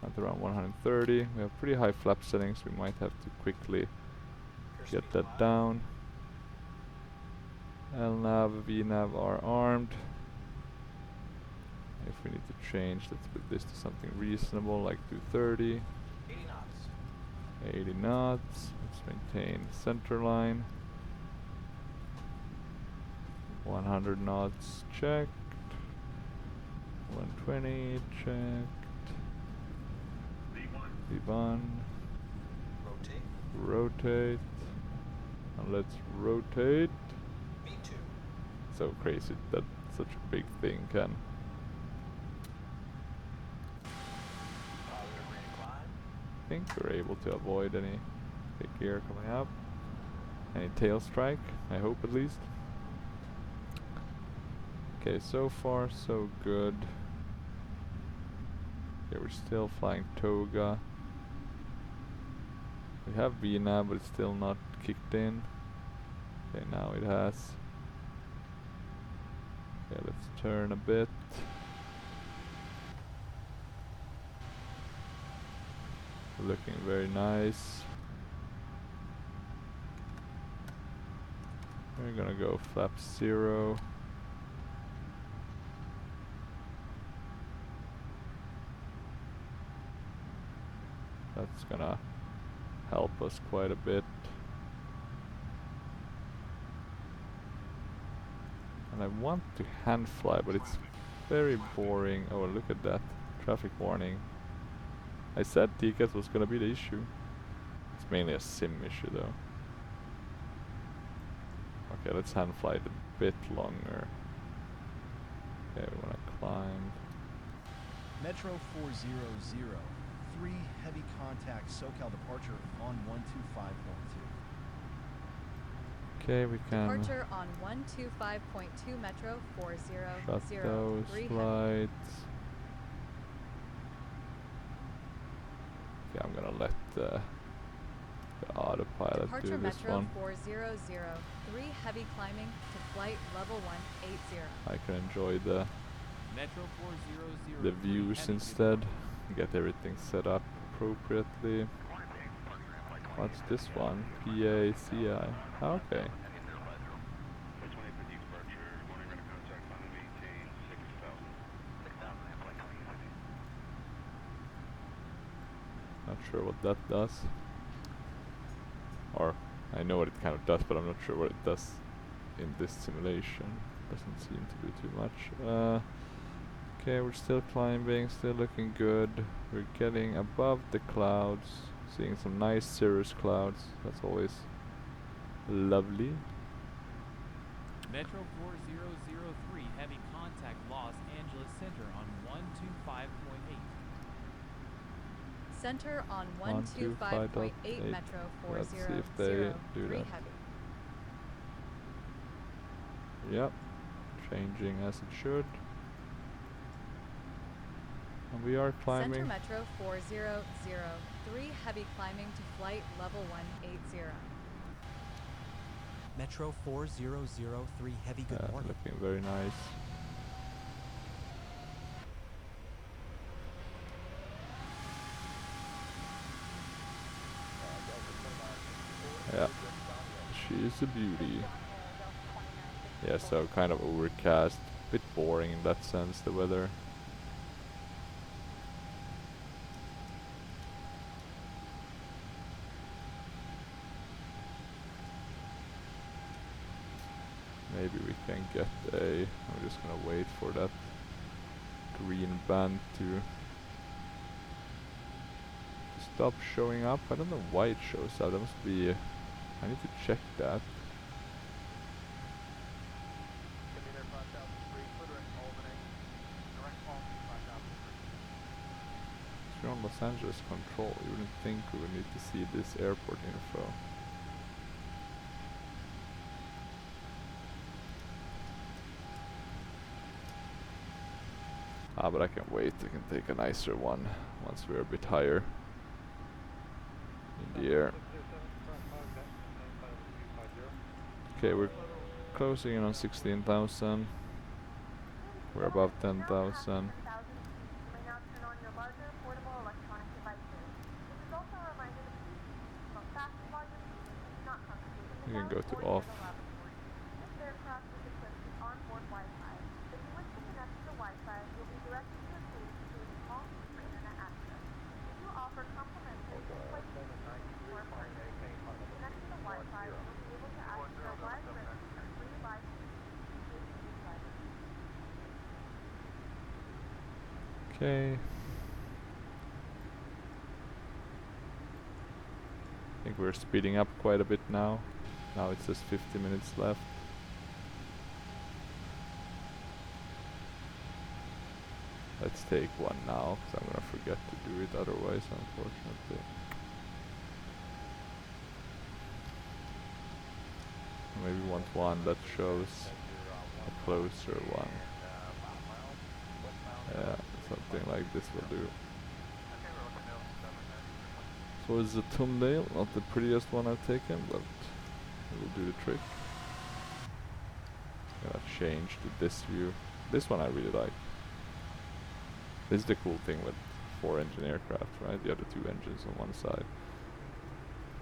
at around 130. We have pretty high flap settings. We might have to quickly get that down. LNAV, VNAV are armed. If we need to change, let's put this to something reasonable, like 230. 80 knots. 80 knots. Let's maintain center line. 100 knots checked. 120 checked. V1. Rotate. Rotate. And let's rotate. V2. So crazy that such a big thing can. Positive rate of climb. I think we're able to avoid any big gear coming up. Any tail strike, I hope at least. Okay, so far so good. Okay, we're still flying Toga. We have VNAV, but it's still not kicked in. Okay, now it has. Okay, let's turn a bit. Looking very nice. We're gonna go flap 0. That's gonna help us quite a bit. And I want to hand fly, but it's very boring. Oh, look at that. Traffic warning. I said TCAS was gonna be the issue. It's mainly a sim issue though. Okay, let's hand fly it a bit longer. Okay, we wanna climb. Metro 400, 3 heavy contact SoCal departure on 125.2. Okay, we can Departure on 125.2 Metro 400, shut those 3 heavy. lights. Okay, I'm gonna let the autopilot Departure do this Metro one. 400, 3 heavy climbing to flight level 180. I can enjoy the Metro 400, views heavy instead. Get everything set up appropriately. What's this one? PACI. Okay. Not sure what that does. Or I know what it kind of does, but I'm not sure what it does in this simulation. Doesn't seem to do too much. Okay, we're still climbing, still looking good. We're getting above the clouds, seeing some nice cirrus clouds. That's always lovely. Metro 4003, heavy contact Los Angeles Center on 125.8. Center on 125.8. 125.8 Metro Let's see 400, if they do 3 that. heavy. Yep, changing as it should. And we are climbing. Center Metro 400, 3 heavy climbing to flight level 180. Metro 4003 heavy, good morning. Looking very nice. Yeah, she is a beauty. Yeah, so kind of overcast, bit boring in that sense, the weather. Maybe we can get a, I'm just gonna wait for that green band to stop showing up. I don't know why it shows up. That must be, I need to check that. If you're on Los Angeles control, you wouldn't think we would need to see this airport info. Ah, but I can wait. I can take a nicer one once we're a bit higher in the air. Okay, we're closing in on 16,000. We're above 10,000. You may now turn on your larger portable electronic devices. This is also a reminder to please keep fast volume, do not congregate in the You can go to lounge or off. near the lavatory. This aircraft Okay. I think we're speeding up quite a bit now. Now it says 50 minutes left. Let's take one now, because I'm gonna forget to do it otherwise, unfortunately. Maybe want one that shows a closer one. Yeah, something like this will do. So it's a thumbnail, not the prettiest one I've taken, but it will do the trick. Gonna change to this view. This one I really like. This is the cool thing with 4-engine aircraft, right? The other 2 engines on one side.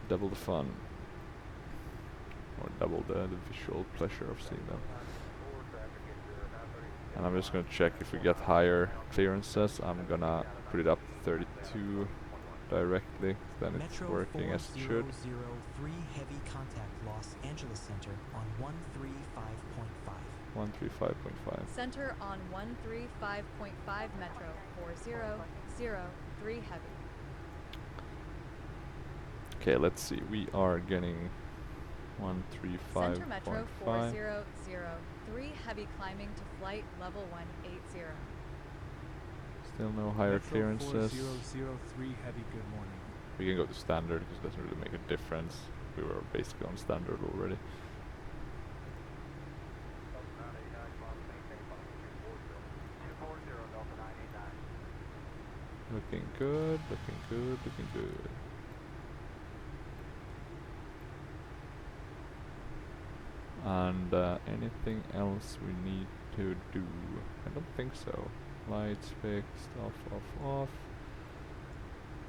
Double the fun. Or double the visual pleasure of seeing them. And I'm just gonna check if we get higher clearances. I'm gonna put it up to 32 directly, then it's Metro working as it should. 4003 heavy contact Los Angeles Center on 135.5. 135.5. Center on 135.5 Metro 4003 heavy. Okay, let's see. We are getting Center Metro 135.5. 4003 heavy climbing to flight level 180. Still no higher Metro clearances. 4003 heavy, good morning. We can go to standard because it doesn't really make a difference. We were basically on standard already. Looking good, looking good, looking good. And anything else we need to do? I don't think so. Lights fixed, off.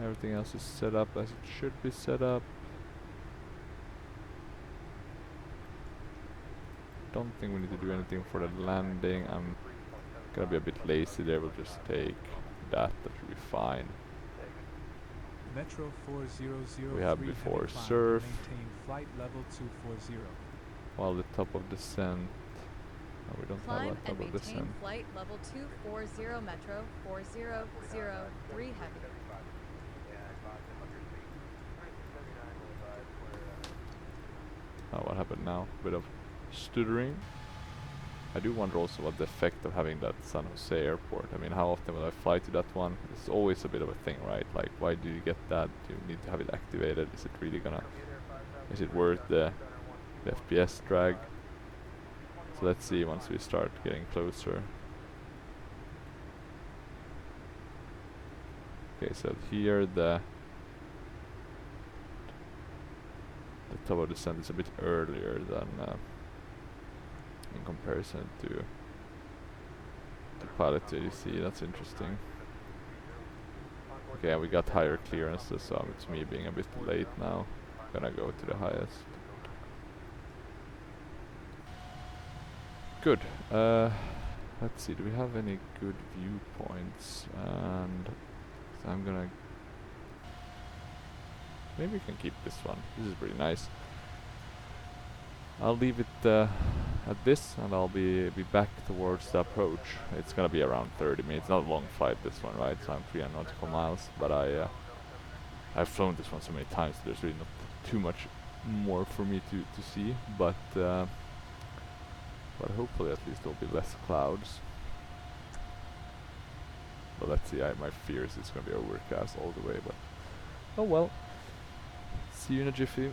Everything else is set up as it should be set up. Don't think we need to do anything for the landing. I'm gonna be a bit lazy there. We'll just take that. That should be fine. Metro 4003 We have heavy before climb, surf. maintain flight level 240. While the top of descent. No, we don't Climb have a and top of maintain descent. flight level 240 Metro 4003 heavy. Oh, what happened now? Bit of stuttering. I do wonder also what the effect of having that San Jose airport. I mean, how often will I fly to that one? It's always a bit of a thing, right? Like, why do you get that? Do you need to have it activated? Is it really gonna... Is it worth the FPS drag? So let's see once we start getting closer. Okay, so here the top of descent is a bit earlier than in comparison to pilot JDC. That's interesting. Okay, we got higher clearances, so it's me being a bit late now. Gonna go to the highest. Good. Let's see, do we have any good viewpoints? And so I'm gonna... Maybe we can keep this one. This is pretty nice. I'll leave it at this, and I'll be back towards the approach. It's gonna be around 30 minutes. Not a long flight, this one, right? So I'm 300 nautical miles, but I've flown this one so many times. So there's really not too much more for me to see, but hopefully at least there'll be less clouds. But let's see. My fear is it's gonna be overcast all the way, but oh well. See you in a jiffy.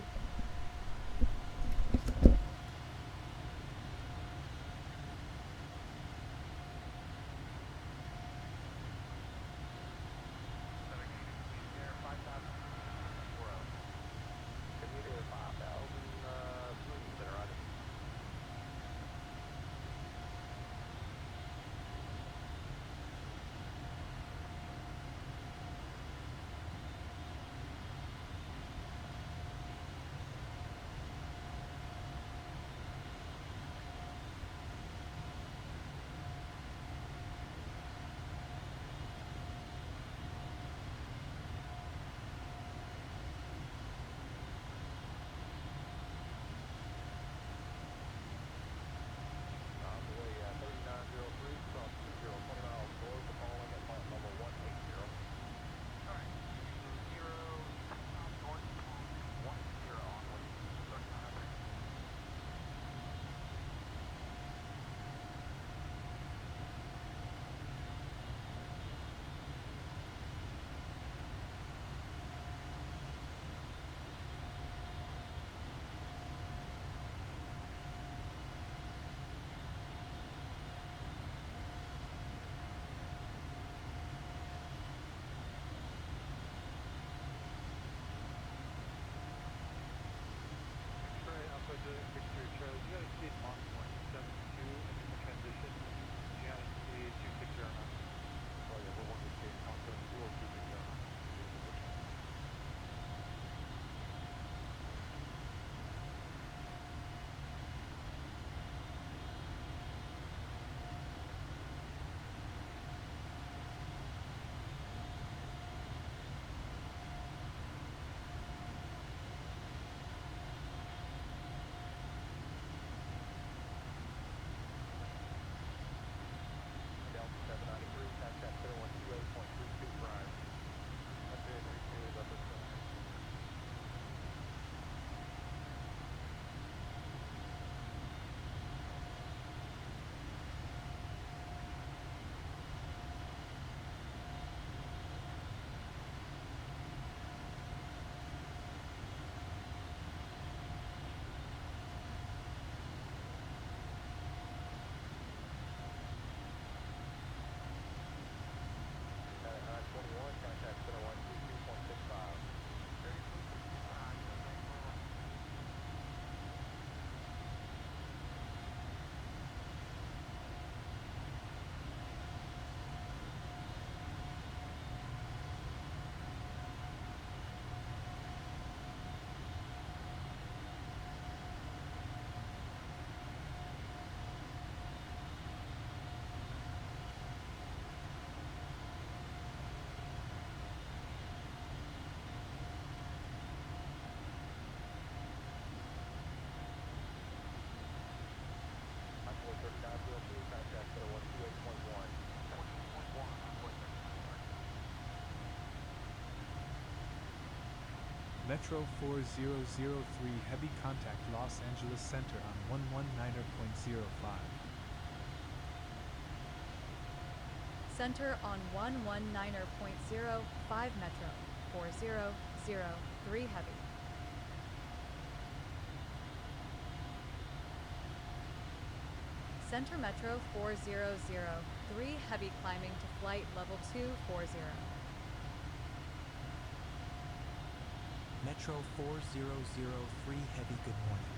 Metro 4003 heavy contact Los Angeles Center on 119.05. Center on 119.05 Metro 4003 heavy. Center Metro 4003 heavy climbing to flight level 240. Metro 4003 heavy, good morning.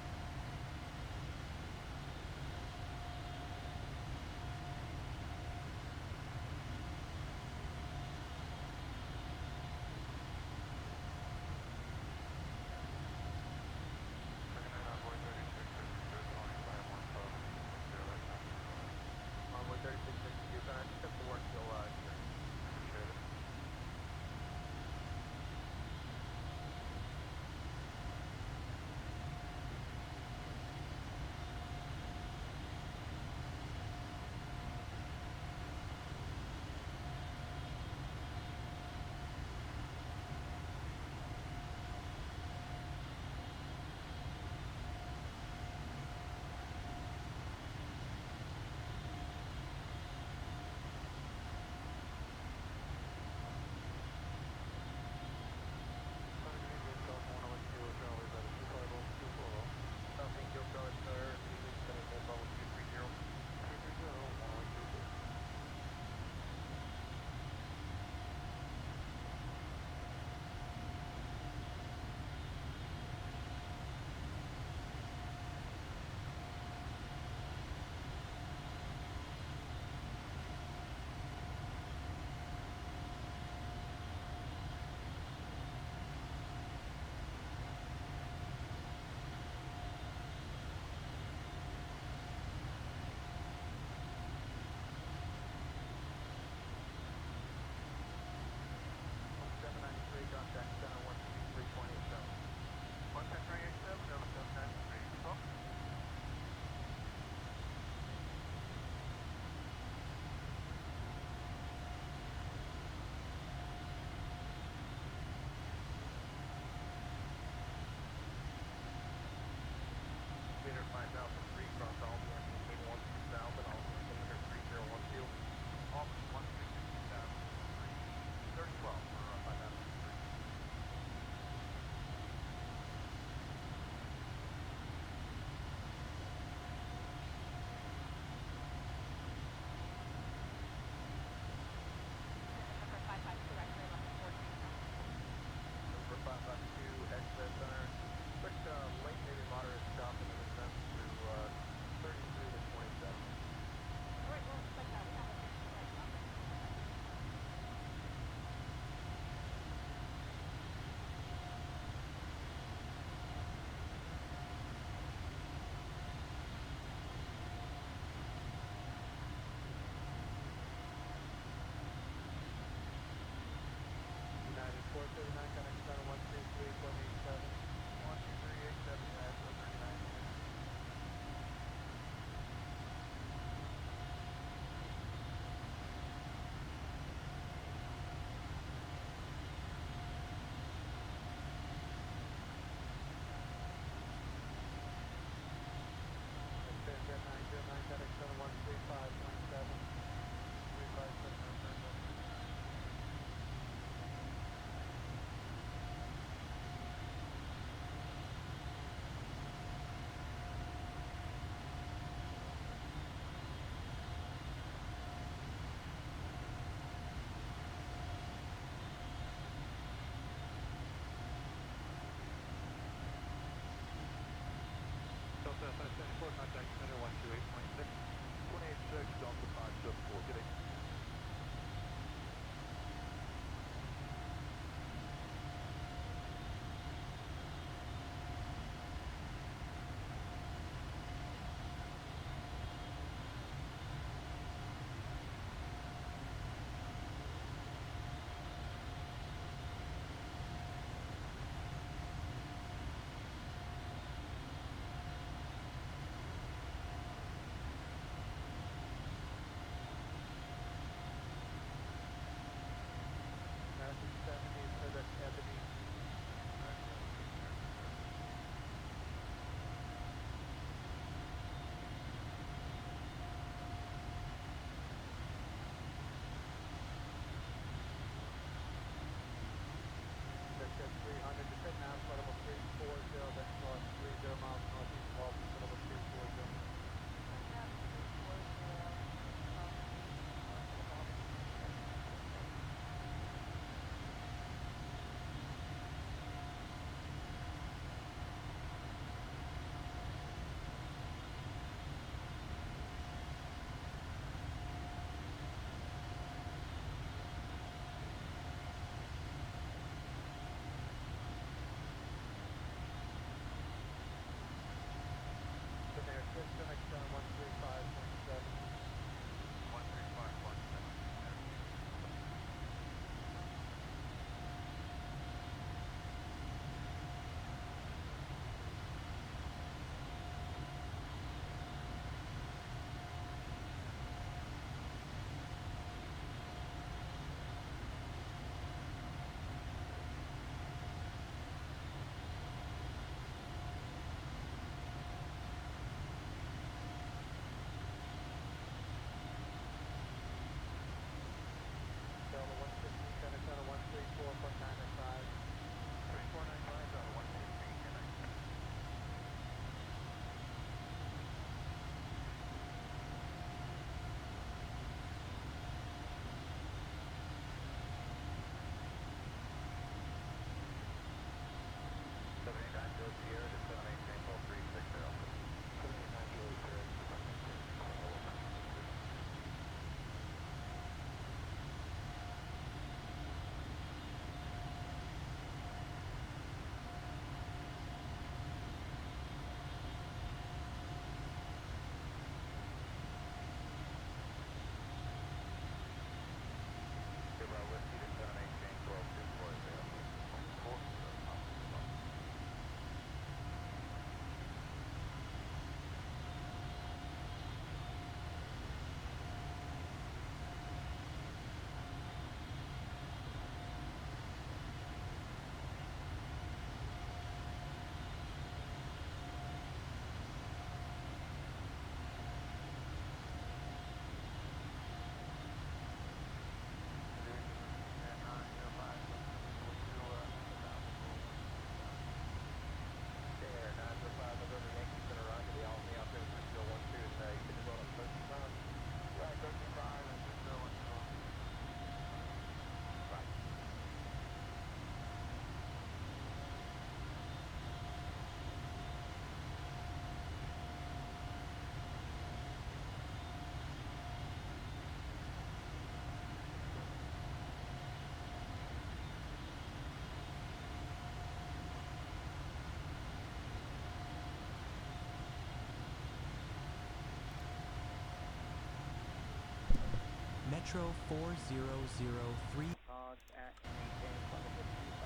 Metro 4003. Hogs at and maintain flight level 250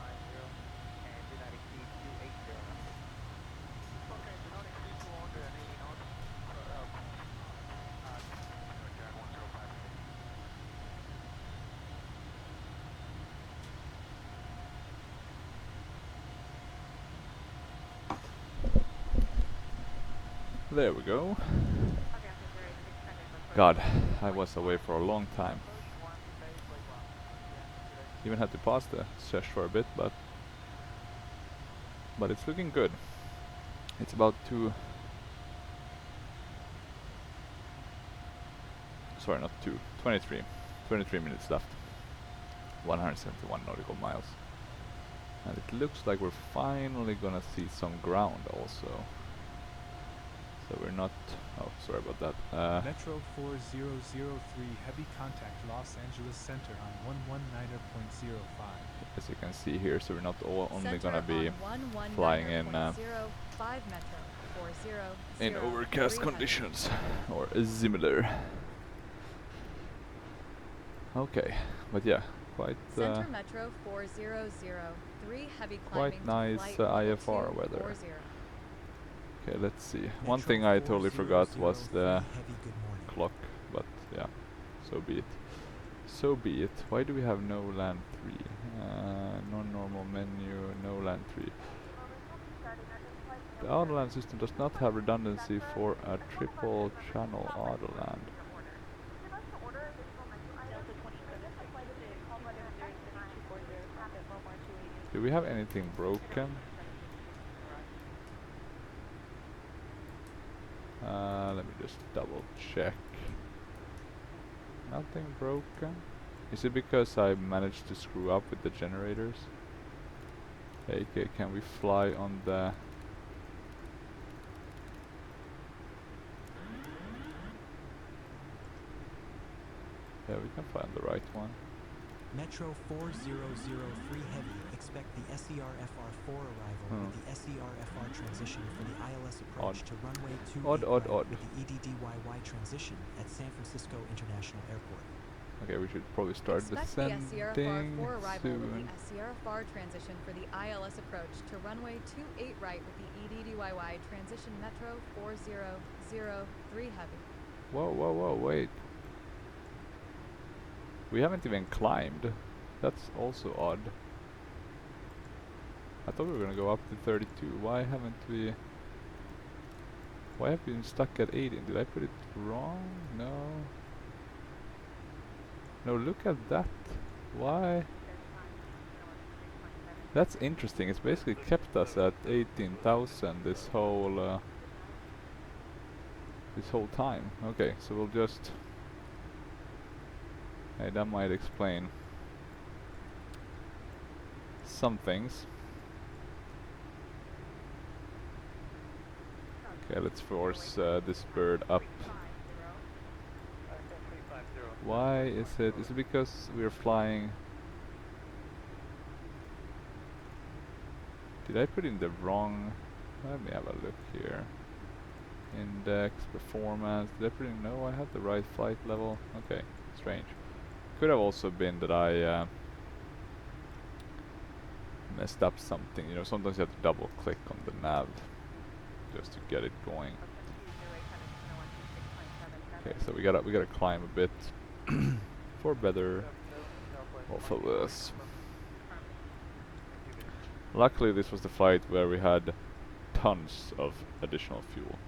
and do not exceed 280 knots. Okay, do not exceed 280 knots. Jag 105. There we go. God, I was away for a long time. Even had to pause the sesh for a bit, but it's looking good. It's about 23 minutes left. 171 nautical miles. And it looks like we're finally gonna see some ground also. So we're not... oh, sorry about that. Metro 4003 heavy contact Los Angeles Center on 119.05. As you can see here, so we're not only Center gonna be on flying in 119.05 Metro 4003 in overcast heavy. conditions or similar. Okay, but yeah, quite Center Metro 4003 heavy quite climbing nice to flight IFR level weather. 240. Okay, let's see. Metro One thing I totally forgot was 4003 the heavy good morning. clock, but yeah, so be it. So be it. Why do we have no land 3? Non-normal menu, no land 3. The Autoland system does not have redundancy for a triple channel Autoland. Do we have anything broken? Let me just double check. Nothing broken. Is it because I managed to screw up with the generators? Okay, can we fly on the... yeah, we can fly on the right one. Metro 4003 heavy, expect the SERFR-4 arrival with the SERFR transition for the ILS approach to runway 28 Odd. with the EDDYY transition at San Francisco International Airport. Okay, we should probably start Expect the descending SERFR-4 arrival soon. with the SERFR transition for the ILS approach to runway 28 right with the EDDYY transition Metro 4003 heavy. Whoa, wait. We haven't even climbed. That's also odd. I thought we were gonna go up to 32. Why haven't we... why have we been stuck at 18? Did I put it wrong? No. No, look at that. Why? That's interesting. It's basically kept us at 18,000 this whole time. Okay, so we'll just... hey, that might explain some things. Okay, let's force this bird up. Why is it? Is it because we're flying? Did I put in the wrong? Let me have a look here. Index, performance. Did I put in? No, I had the right flight level. Okay, strange. Could have also been that I messed up something. You know, sometimes you have to double click on the nav just to get it going. Okay, so we gotta climb a bit for better both of us. Luckily, this was the flight where we had tons of additional fuel.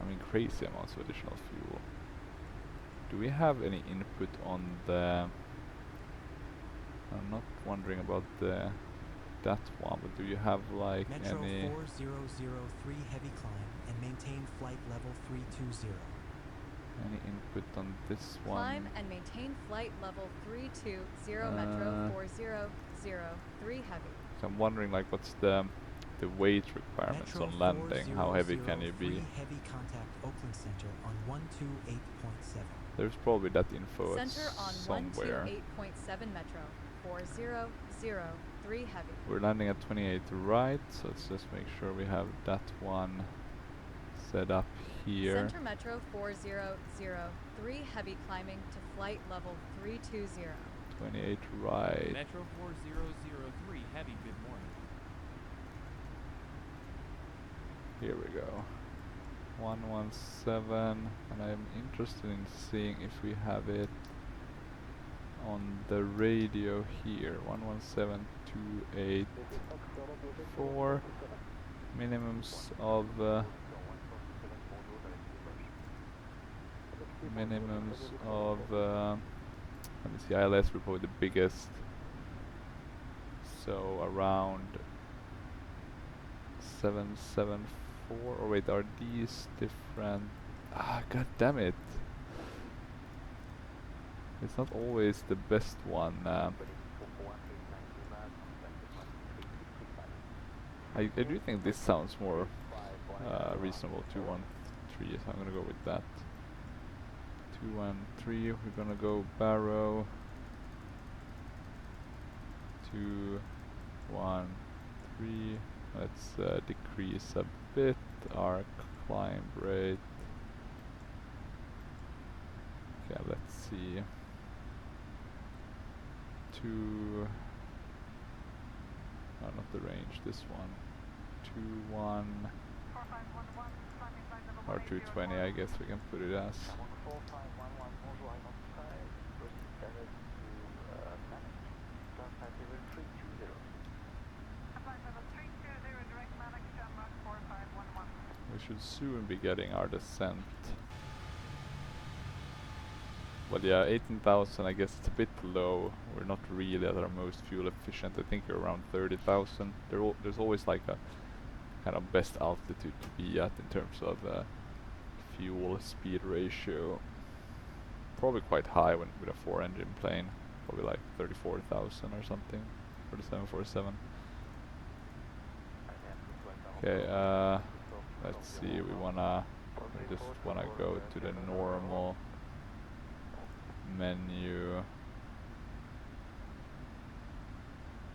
I mean, crazy amounts of additional fuel. Do we have any input on the... I'm not wondering about that one, but do you have like Metro any... 4003 heavy climb and maintain flight level 320. any input on this one? Climb and maintain flight level 320 Metro 4003 heavy. So I'm wondering like what's the weight requirements Metro on landing? How heavy can you 4003 be? heavy contact Oakland Center on 128.7. There's probably that info Center on somewhere. 128.7 Metro 4003 heavy. We're landing at 28 right, so let's just make sure we have that one set up here. Center Metro 4003 heavy climbing to flight level 320. 28 right. Metro 4003 heavy, good morning. Here we go. 117, and I'm interested in seeing if we have it on the radio here. 117284. Minimums of let me see, ILS will probably the biggest, so around 774. Or wait, are these different? Ah, god damn it, it's not always the best one. I do think this sounds more reasonable. 213, so I'm gonna go with that. 213, we're gonna go Barrow. 213, let's decrease a bit our climb rate. Okay, let's see. Not the range, this one. 21 or 220, I guess we can put it as. We should soon be getting our descent. But yeah, 18,000, I guess it's a bit low. We're not really at our most fuel efficient. I think you're around 30,000. There's always like a kind of best altitude to be at in terms of fuel speed ratio. Probably quite high with a 4-engine plane. Probably like 34,000 or something for the 747. Okay, let's see. We just wanna go to the normal menu.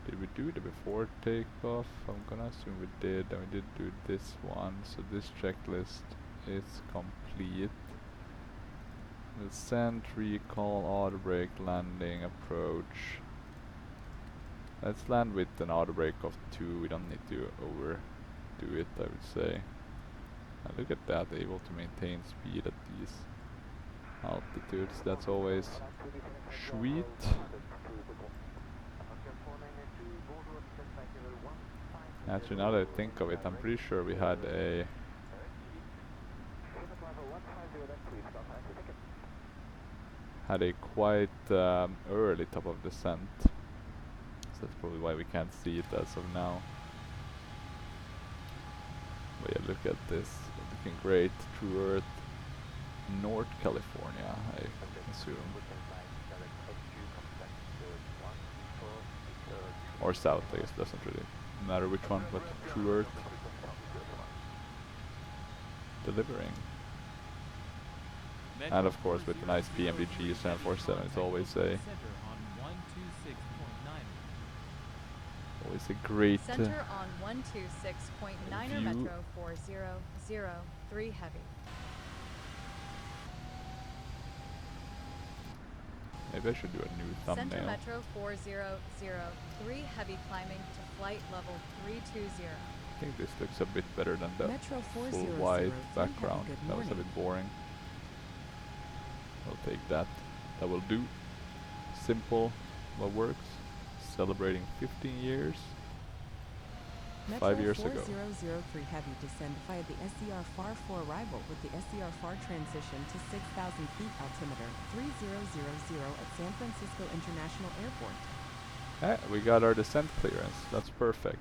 Did we do the before takeoff? I'm gonna assume we did, and we did do this one, so this checklist is complete. Descent, recall, auto brake, landing, approach. Let's land with an auto brake of 2, we don't need to overdo it, I would say. And look at that, able to maintain speed at these altitudes, that's always sweet. Actually, now that I think of it, I'm pretty sure we had a quite early top of descent, so that's probably why we can't see it as of now. But yeah, look at this, looking great. True Earth, North California, I assume. Or south, I guess, doesn't really matter which one, but True Earth. Delivering. And of course with the nice PMDG 747, it's always a great Center on 126.9er Metro 4003 heavy. Maybe I should do a new thumbnail. Center Metro 4003 heavy climbing to flight level 320. I think this looks a bit better than the Metro full white background. That was a bit boring. I'll take that. That will do. Simple, what works. Celebrating 15 years. Metro 5 years ago. 4003 heavy descend via the SCR FAR 4 arrival with the SCR FAR transition to 6,000 feet altimeter 3000 at San Francisco International Airport. We got our descent clearance. That's perfect.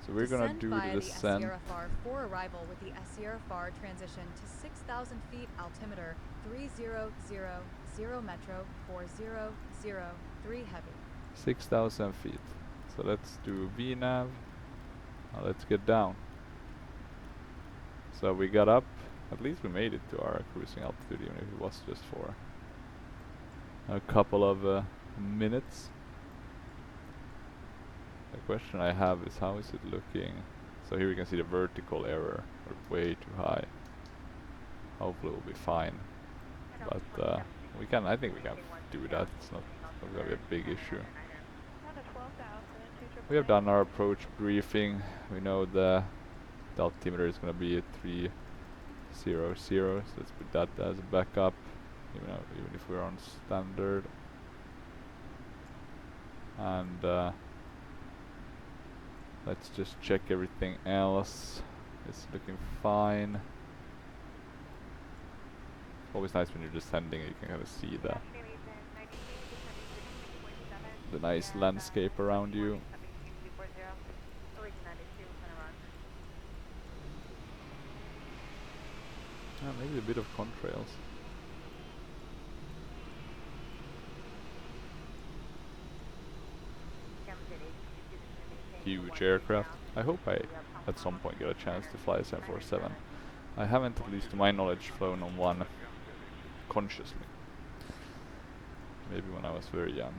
So we're gonna do the descent. SCR FAR 4 arrival with the SCR FAR transition to 6,000 feet altimeter 3000 Metro 4003 heavy. 6,000 feet. So let's do VNAV. Now let's get down. So we got up. At least we made it to our cruising altitude, even if it was just for a couple of minutes. The question I have is, how is it looking? So here we can see the vertical error. We're way too high. hopefully we'll be fine. But we can, I think we can do that. It's not gonna be a big issue. We have done our approach briefing. We know the altimeter is gonna be at 300, so let's put that as a backup, even if we're on standard. And let's just check everything else. It's looking fine. Always nice when you're descending and you can kind of see the nice landscape around you. Maybe a bit of contrails. Huge aircraft. I hope I at some point get a chance to fly a 747. I haven't, at least to my knowledge, flown on one consciously. Maybe when I was very young.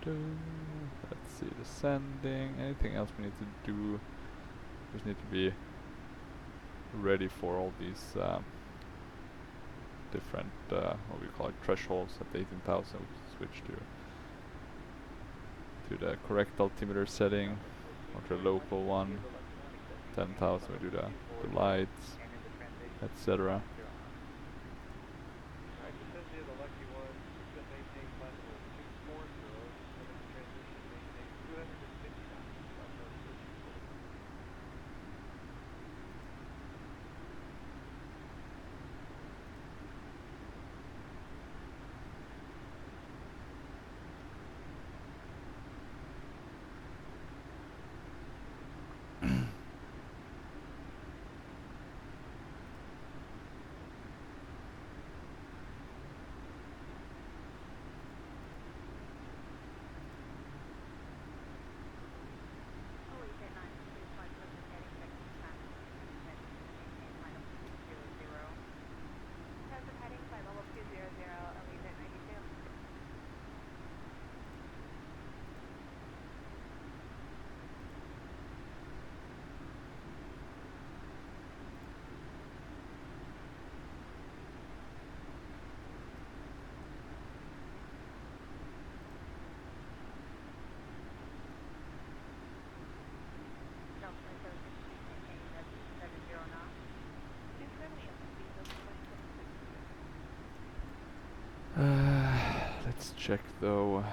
Let's see, descending. Anything else we need to do? We just need to be ready for all these different, what we call it, thresholds at 18,000. We switch to the correct altimeter setting, or to the local one. 10,000 we do the lights, etc. Let's check though,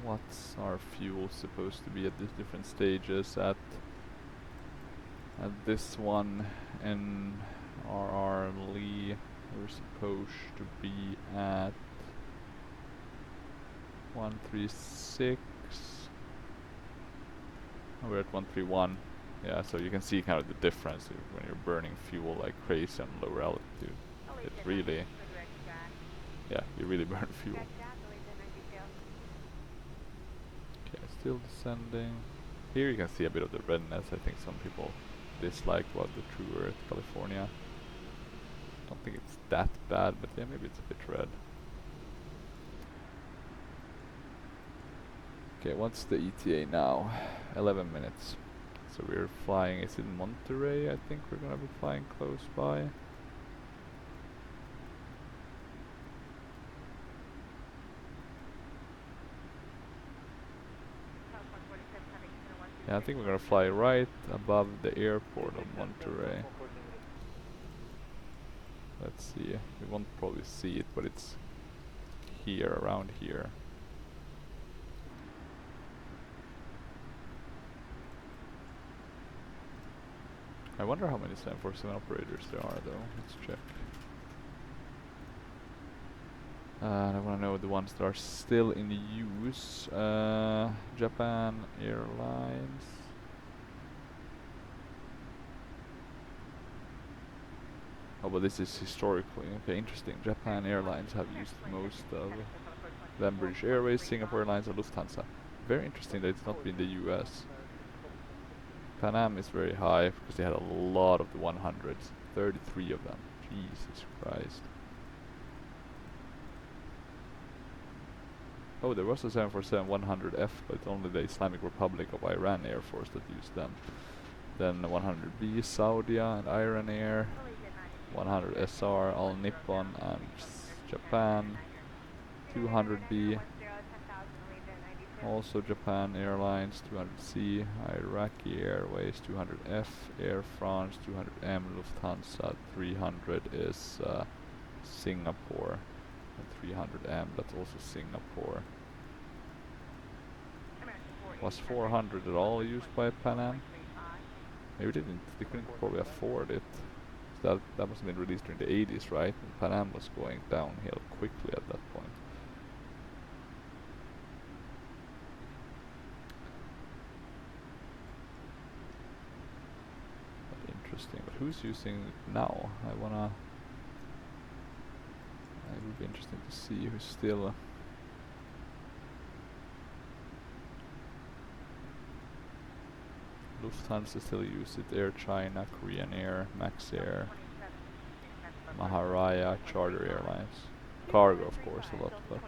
what's our fuel supposed to be at these different stages. At this one in RR Lee we're supposed to be at 136. Oh, we're at 131. Yeah, so you can see kind of the difference when you're burning fuel like crazy on lower altitude. It really, yeah, you really burn fuel. Okay, still descending. Here you can see a bit of the redness. I think some people disliked what the True Earth California. Don't think it's that bad, but yeah, maybe it's a bit red. Okay, what's the ETA now? 11 minutes. So we're flying, is it Monterey? I think we're gonna be flying close by. Yeah, I think we're gonna fly right above the airport of Monterey. Let's see, we won't probably see it, but it's here, around here. I wonder how many 747 operators there are though, let's check. I want to know the ones that are still in use. Japan Airlines. Oh, but this is historically. Okay, interesting. Japan Airlines have used most of them. British Airways, Singapore Airlines, and Lufthansa. Very interesting that it's not been the US. Pan Am is very high because they had a lot of the 100s. 33 of them. Jesus Christ. Oh, there was a 747-100F, but it's only the Islamic Republic of Iran Air Force that used them. Then 100B, Saudi and Iran Air. 100 SR, All Nippon and Japan. 200B, also Japan Airlines. 200C, Iraqi Airways. 200F, Air France. 200M, Lufthansa. 300 is Singapore. And 300M, that's also Singapore. Was 400 at all used by Pan Am? Maybe they couldn't probably afford it. That must have been released during the 80s, right? And Pan Am was going downhill quickly at that point. But interesting. But who's using it now? It would be interesting to see who's still. Lufthansa still use it. Air China, Korean Air, Max Air, Maharaya, Charter Airlines. Cargo, of course, a lot, but.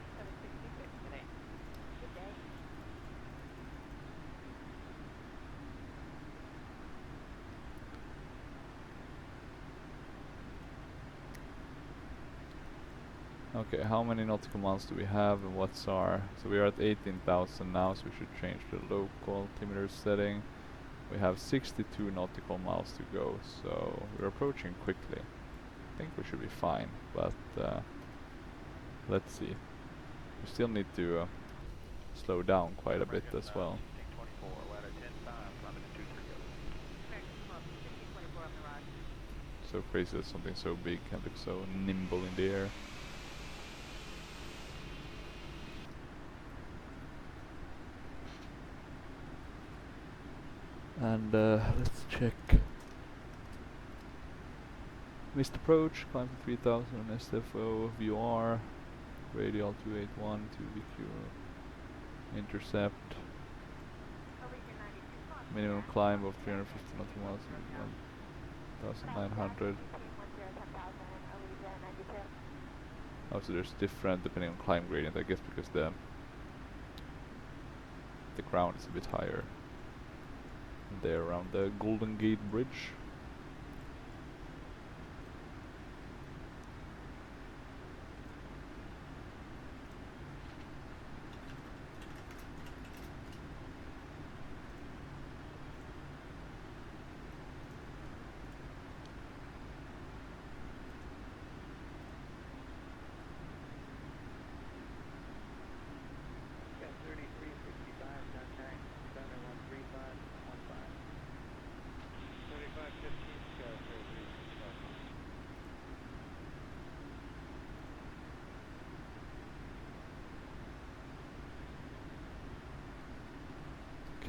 Okay, how many nautical miles do we have and what's our... So we are at 18,000 now, so we should change the local altimeter setting. We have 62 nautical miles to go, so we're approaching quickly. I think we should be fine, but let's see. We still need to slow down quite a bit as well. So crazy that something so big can look so nimble in the air. And let's check. Missed approach, climb to 3000 on SFO, VR, radial 281, 2VQ, intercept, minimum climb of 350 nautical miles, 1900. Oh, so there's different depending on climb gradient, I guess, because the ground is a bit higher. There around the Golden Gate Bridge.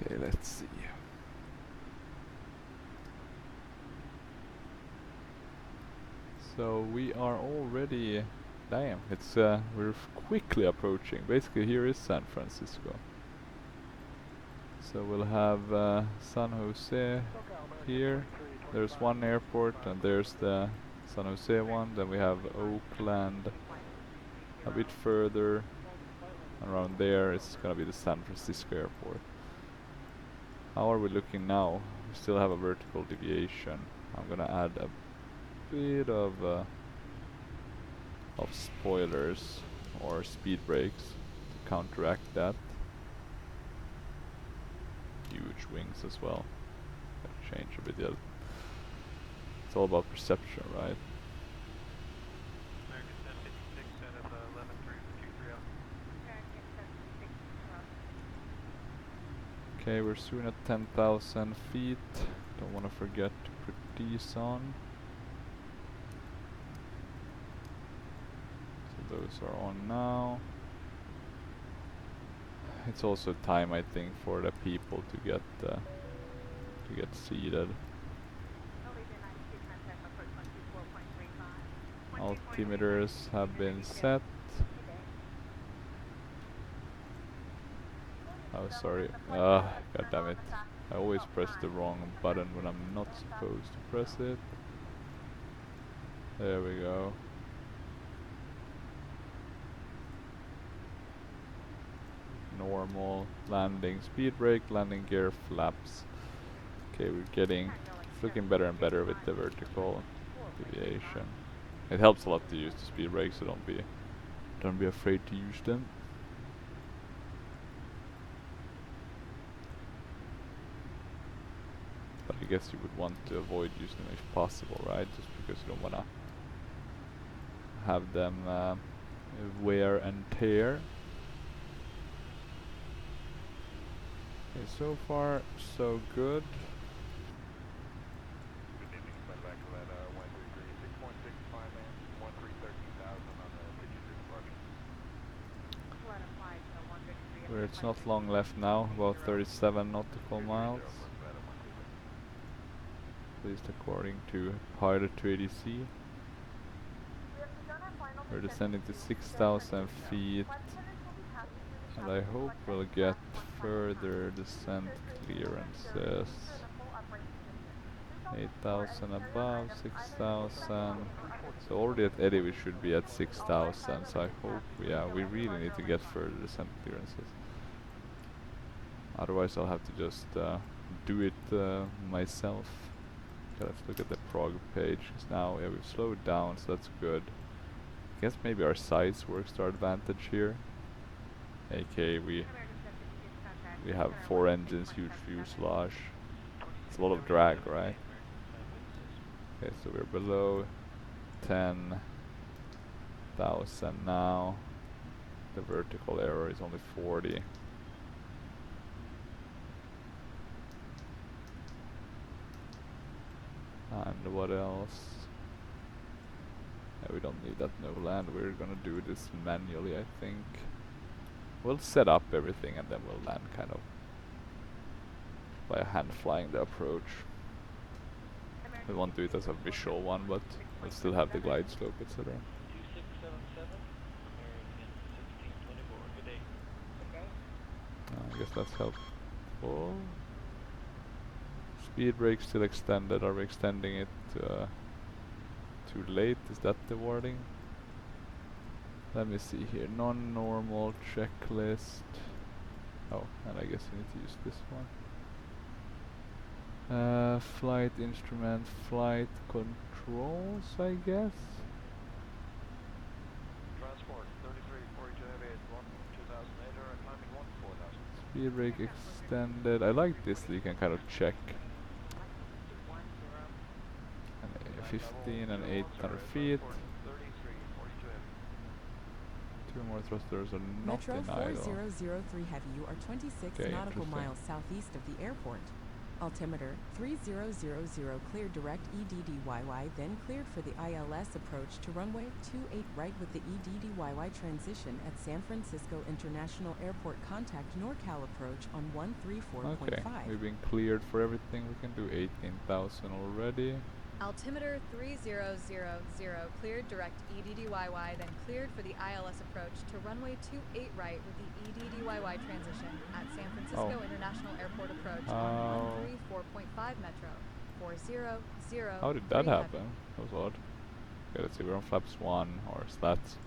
Okay, let's see. So we are already, damn, it's we're quickly approaching. Basically, here is San Francisco. So we'll have San Jose here. There's one airport, and there's the San Jose one. Then we have Oakland a bit further. Around there, it's gonna be the San Francisco airport. How are we looking now? We still have a vertical deviation. I'm gonna add a bit of spoilers or speed brakes to counteract that. Huge wings as well. Gotta change a bit yet. It's all about perception, right? Okay, we're soon at 10,000 feet. Don't want to forget to put these on. So Those are on now. It's also time, I think, for the people to get seated. Altimeters have been set. Oh, sorry. God damn it. I always press the wrong button when I'm not supposed to press it. There we go. Normal landing, speed brake, landing gear, flaps. Okay, it's looking better and better with the vertical deviation. It helps a lot to use the speed brake, so don't be afraid to use them. But I guess you would want to avoid using them if possible, right? Just because you don't wanna have them wear and tear. Okay, so far so good. Good evening, went back to that 133, 6.65 man, 13,000 on the pitches departure. Where it's not long left now, about 37 nautical miles. At least according to Pilot 280C. We're descending to 6,000 feet, and I hope we'll get further descent clearances. 8,000 above, 6,000. So already at Eddie we should be at 6,000, so I hope, we really need to get further descent clearances. Otherwise I'll have to just do it myself. Okay, let's look at the prog page, 'cause now we've slowed down, so that's good. I guess maybe our size works to our advantage here. AK, we have 4 engines, huge fuselage. It's a lot of drag, right? Okay, so we're below 10,000 now. The vertical error is only 40. And what else? Yeah, we don't need that no land. We're gonna do this manually, I think. We'll set up everything and then we'll land kind of by hand flying the approach. We won't do it as a visual one, but we'll still have the glide slope, etc. I guess that's helpful. Speed brake still extended. Are we extending it too late? Is that the wording? Let me see here. Non-normal checklist. Oh, and I guess you need to use this one. Flight instrument, flight controls, I guess. Transport 3342 heavy at 1,2000 and climbing 1,4000. Speed brake extended. I like this that you can kind of check. And 15 and 800 feet. 2 more thrusters are not Metro in idle. 4003 Heavy, you are 26 Okay, nautical interesting. miles southeast of the airport. Altimeter 3000 cleared direct EDDYY, then cleared for the ILS approach to runway 28 right with the EDDYY transition at San Francisco International Airport. Contact NorCal approach on 134.5. Okay, we've been cleared for everything. We can do 18,000 already. Altimeter 3000 cleared direct EDDYY, then cleared for the ILS approach to runway 28 right with the EDDYY transition at San Francisco International Airport approach on 134.5 Metro 400. How did that happen? That was odd. Okay, let's see, we're on flaps 1 or slats.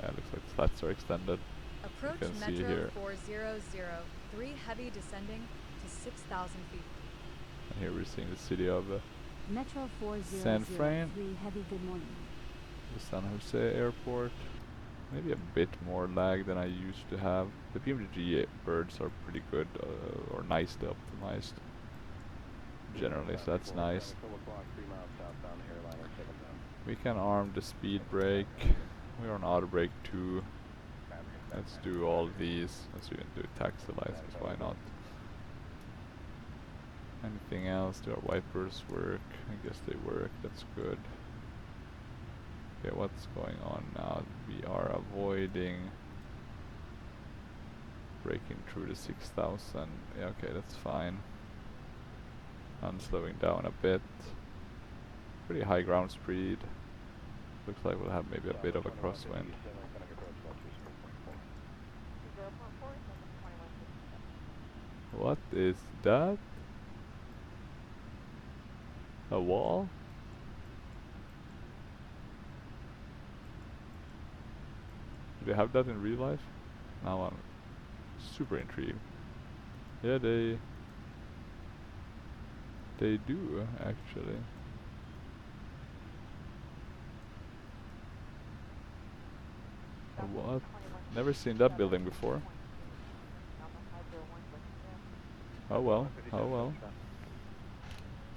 Yeah, it looks like slats are extended. Approach you can see Metro here. 403 heavy descending to 6,000 feet. And here we're seeing the city of Metro San Fran. 4003 Heavy, good morning. The San Jose airport. Maybe a bit more lag than I used to have. The PMDG birds are pretty good, or nicely optimized. Generally, so that's nice. We can arm the speed brake. We're on auto brake 2. Let's do all these. Let's even do taxi license, why not? Anything else? Do our wipers work? I guess they work, that's good. Okay, what's going on now? We are avoiding breaking through the 6,000. Yeah, okay, that's fine. I'm slowing down a bit. Pretty high ground speed. Looks like we'll have maybe a bit of a crosswind. What is that? A wall? Do they have that in real life? Now I'm super intrigued. Yeah, they do actually. What? Never seen that building before. Oh well, oh well.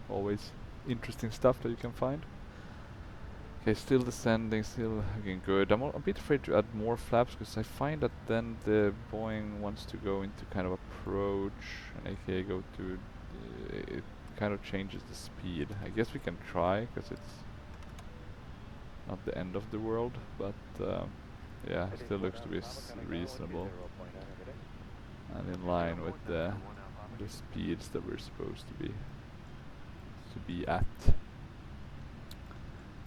Always interesting stuff that you can find. Okay, still descending, still looking good. I'm a bit afraid to add more flaps because I find that then the Boeing wants to go into kind of approach and aka go to it kind of changes the speed. I guess we can try because it's not the end of the world, but yeah, still looks to be reasonable and in line with the speeds that we're supposed to be at.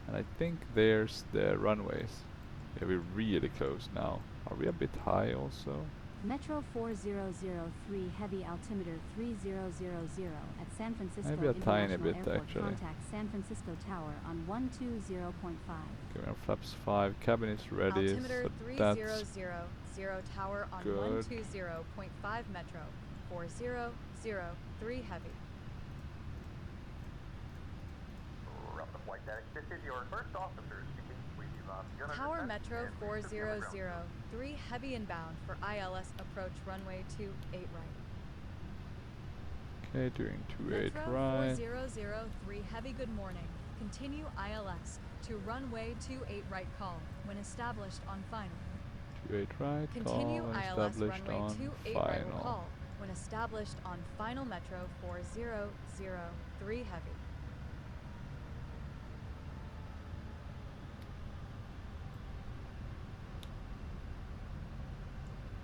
And I think there's the runways. Yeah, we're really close now. Are we a bit high also? Metro 4003 heavy altimeter 3000 at San Francisco Maybe a tiny International bit Airport. actually. Contact San Francisco Tower on 120.5. Okay, we're on flaps 5. Cabin is ready. Altimeter So that's 3000 tower on good. 120.5 Metro 4003 heavy. This is your first officer speaking. Tower Metro 4003 heavy inbound for ILS approach runway 28 right. Okay, doing 28 Metro right. 4003 heavy good morning. Continue ILS to runway 28 right call when established on final. 28 right. Continue call ILS established runway on 28 right will final. call when established on final Metro 4003 heavy.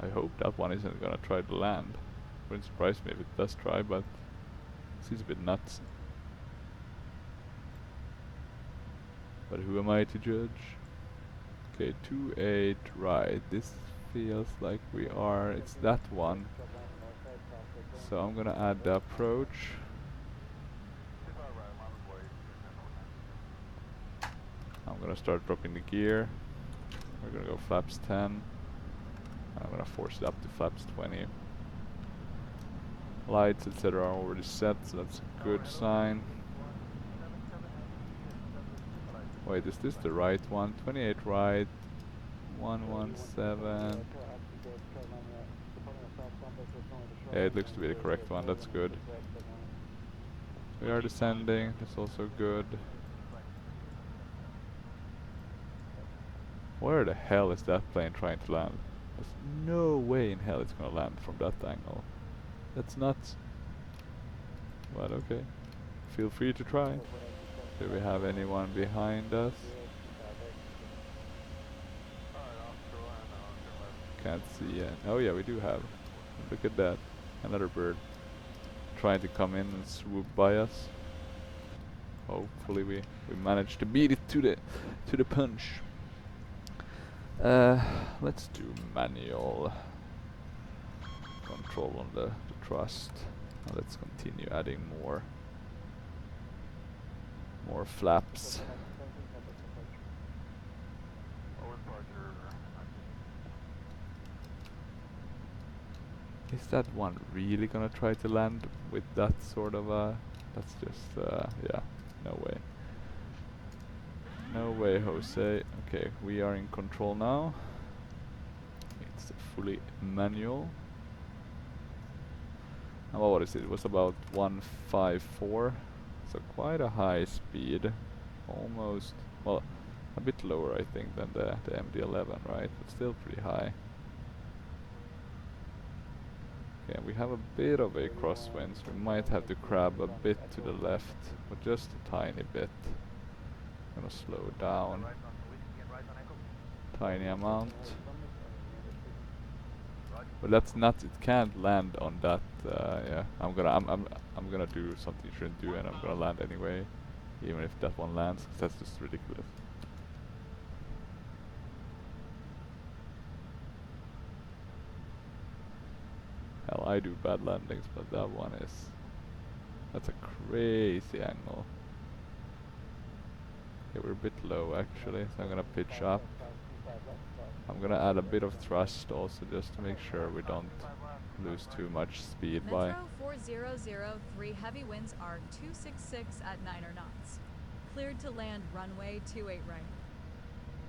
I hope that one isn't gonna try to land. Wouldn't surprise me if it does try, but it seems a bit nuts. But who am I to judge? Okay, 28 right. This feels like we are. It's that one. So I'm gonna add the approach. I'm gonna start dropping the gear. We're gonna go flaps 10. I'm gonna force it up to flaps 20. Lights, etc. are already set, so that's a good sign. Wait, is this the right one? 28 right, 117. Yeah, it looks to be the correct one, that's good. We are descending, that's also good. Where the hell is that plane trying to land? There's no way in hell it's gonna land from that angle. That's nuts. But okay. Feel free to try. Do we have anyone behind us? Can't see yet. Oh yeah, we do have. Look at that. Another bird. Trying to come in and swoop by us. Hopefully we manage to beat it to the punch. Let's do manual control on the thrust. And let's continue adding more flaps. Is that one really gonna try to land with that sort of that's just yeah, no way. No way, Jose. Okay, we are in control now. It's fully manual. And what is it? It was about 154. So quite a high speed. Almost, well, a bit lower I think than the MD-11, right? But still pretty high. Okay, we have a bit of a crosswind, so we might have to crab a bit to the left, but just a tiny bit. Gonna slow down. tiny amount. But that's not. It can't land on that. Yeah, I'm gonna do something you shouldn't do, and I'm gonna land anyway, even if that one lands, 'cause that's just ridiculous. Hell, I do bad landings, but that one is. That's a crazy angle. Okay, we're a bit low actually, so I'm gonna pitch up. I'm gonna add a bit of thrust also, just to make sure we don't lose too much speed by. Metro 4003 heavy winds are 266 at 9 knots. Cleared to land runway 28 right.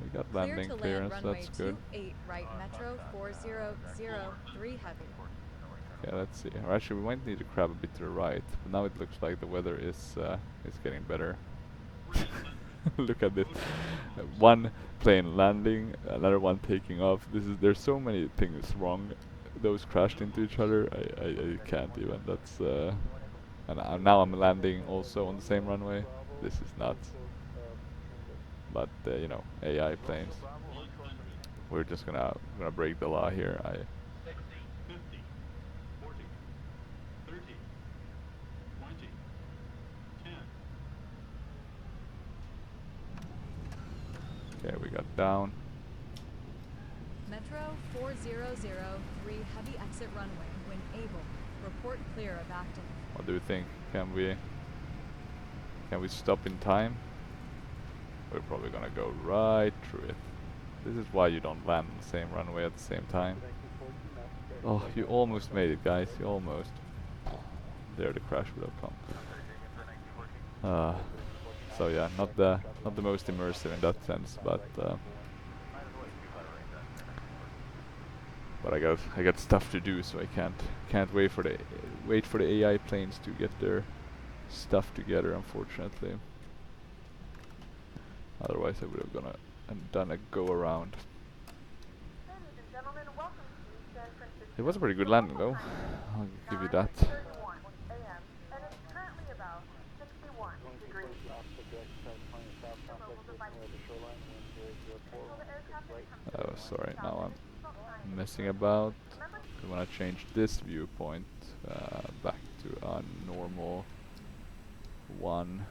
We got Cleared landing to clearance, land runway that's good. 28 right, Metro 4003 heavy. Okay, let's see. Or actually, we might need to crab a bit to the right, but now it looks like the weather is getting better. Look at this. One plane landing, another one taking off. There's so many things wrong. Those crashed into each other. I can't even. That's and now I'm landing also on the same runway. This is nuts. But you know, AI planes. We're just gonna break the law here. 60, 50, 40, 30, 20, 10. Okay, we got down. Metro 4003 heavy exit runway when able. Report clear of active. What do you think? Can we stop in time? We're probably gonna go right through it. This is why you don't land on the same runway at the same time. Oh, you almost made it, guys. You almost. There, the crash would have come. So yeah, not the most immersive in that sense, but I got stuff to do, so I can't wait for the AI planes to get their stuff together, unfortunately. Otherwise, I would have done a go around. Ladies and gentlemen, welcome to San Francisco. It was a pretty good landing, though. I'll give you that. 9:31 a.m. and it's currently about 61 degrees. Oh, sorry. Now I'm messing about. We want to change this viewpoint back to a normal one.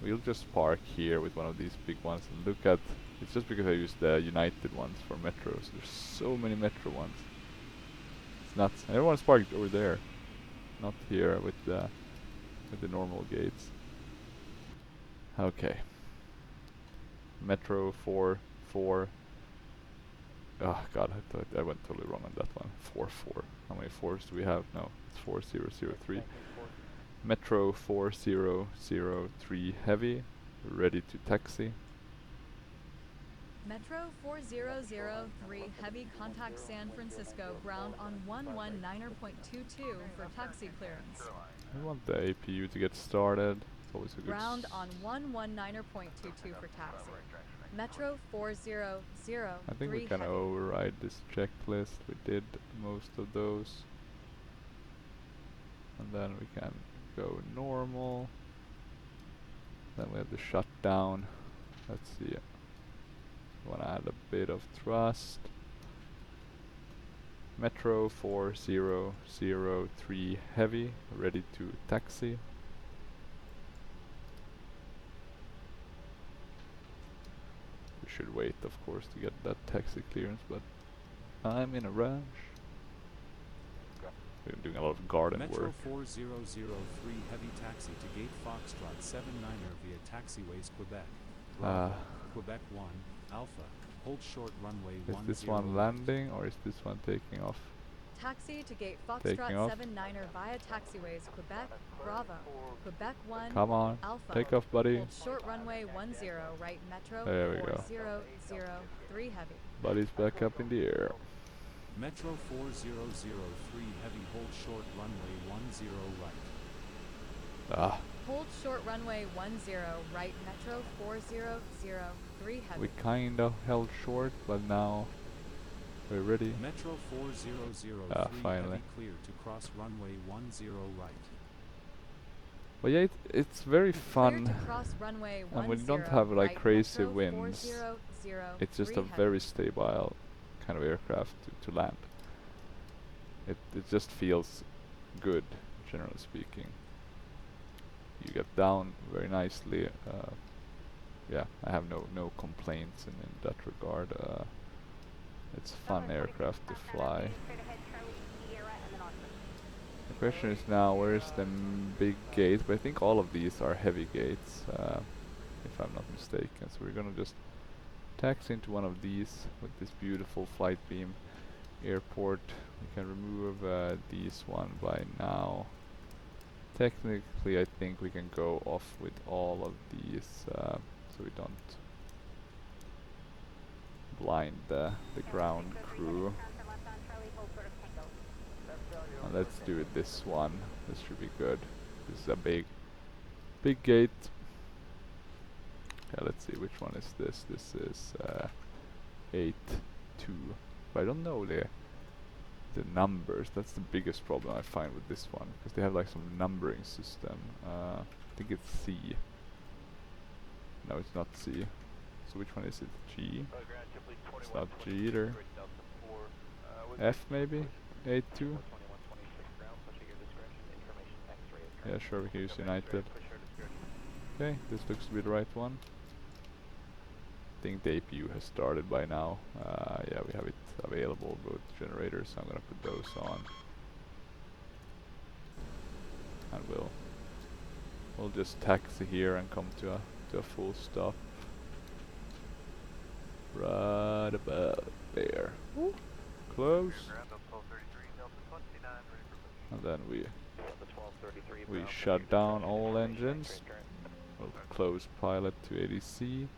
We'll just park here with one of these big ones and look at. It's just because I used the United ones for Metro, so there's so many Metro ones. It's nuts. And everyone's parked over there, not here with the normal gates. Okay. Metro 4. Oh god, I thought I went totally wrong on that one. 4. How many 4s do we have? No, it's 4003. Metro 4003 heavy, ready to taxi. Metro 4003 heavy contact San Francisco ground on 119.22 for taxi clearance. We want the APU to get started. It's always a good Ground on 119.22 for taxi. Metro 4003 I think we can heavy. override this checklist. We did most of those. And then we can go normal. Then we have the shutdown. Let's see. Want to add a bit of thrust. Metro 4003 heavy, ready to taxi. We should wait, of course, to get that taxi clearance, but I'm in a rush. We're doing a lot of garden Metro work. 4003 heavy taxi to gate Foxtrot 79er via taxiways Quebec. Bravo, Quebec 1, Alpha. Hold short runway 10. Is this one landing or is this one taking off? Taxi to gate Taking Foxtrot off. 79er via taxiways Quebec, Bravo, Quebec 1, Come on, Alpha. take off, buddy. Hold short runway 10 right, Metro There we go. 4003 heavy. Buddy's back up in the air. Metro 4003 heavy, hold short runway 10 right. Ah, Hold short runway 10 right, Metro 4003 heavy. we kind of held short, but now we're ready. Metro 4003 finally. heavy clear to cross runway 10 right. But yeah, it's very Clear fun. to cross runway And when you 10 don't have like right, crazy Metro winds, it's just a very stable kind of aircraft to land. It just feels good, generally speaking. You get down very nicely. Yeah, I have no complaints in that regard. It's a fun aircraft to fly. The question is now, where is the big gate? But I think all of these are heavy gates, if I'm not mistaken. So we're gonna just taxi into one of these with this beautiful flight beam airport. We can remove these one by now. Technically, I think we can go off with all of these, so we don't blind the ground crew. And let's do it this one. This should be good. This is a big gate. Yeah, let's see, which one is this? This is 8-2. But I don't know the numbers. That's the biggest problem I find with this one, because they have like some numbering system. I think it's C. No, it's not C. So which one is it? G? It's not G either. F maybe? 8-2? Yeah, sure, we can use United. Okay, this looks to be the right one. I think the APU has started by now. Yeah, we have it available, both generators, so I'm gonna put those on. And we'll just taxi here and come to a full stop. Right about there. Woo. Close. And then we shut down all engines. We'll close pilot to ADC.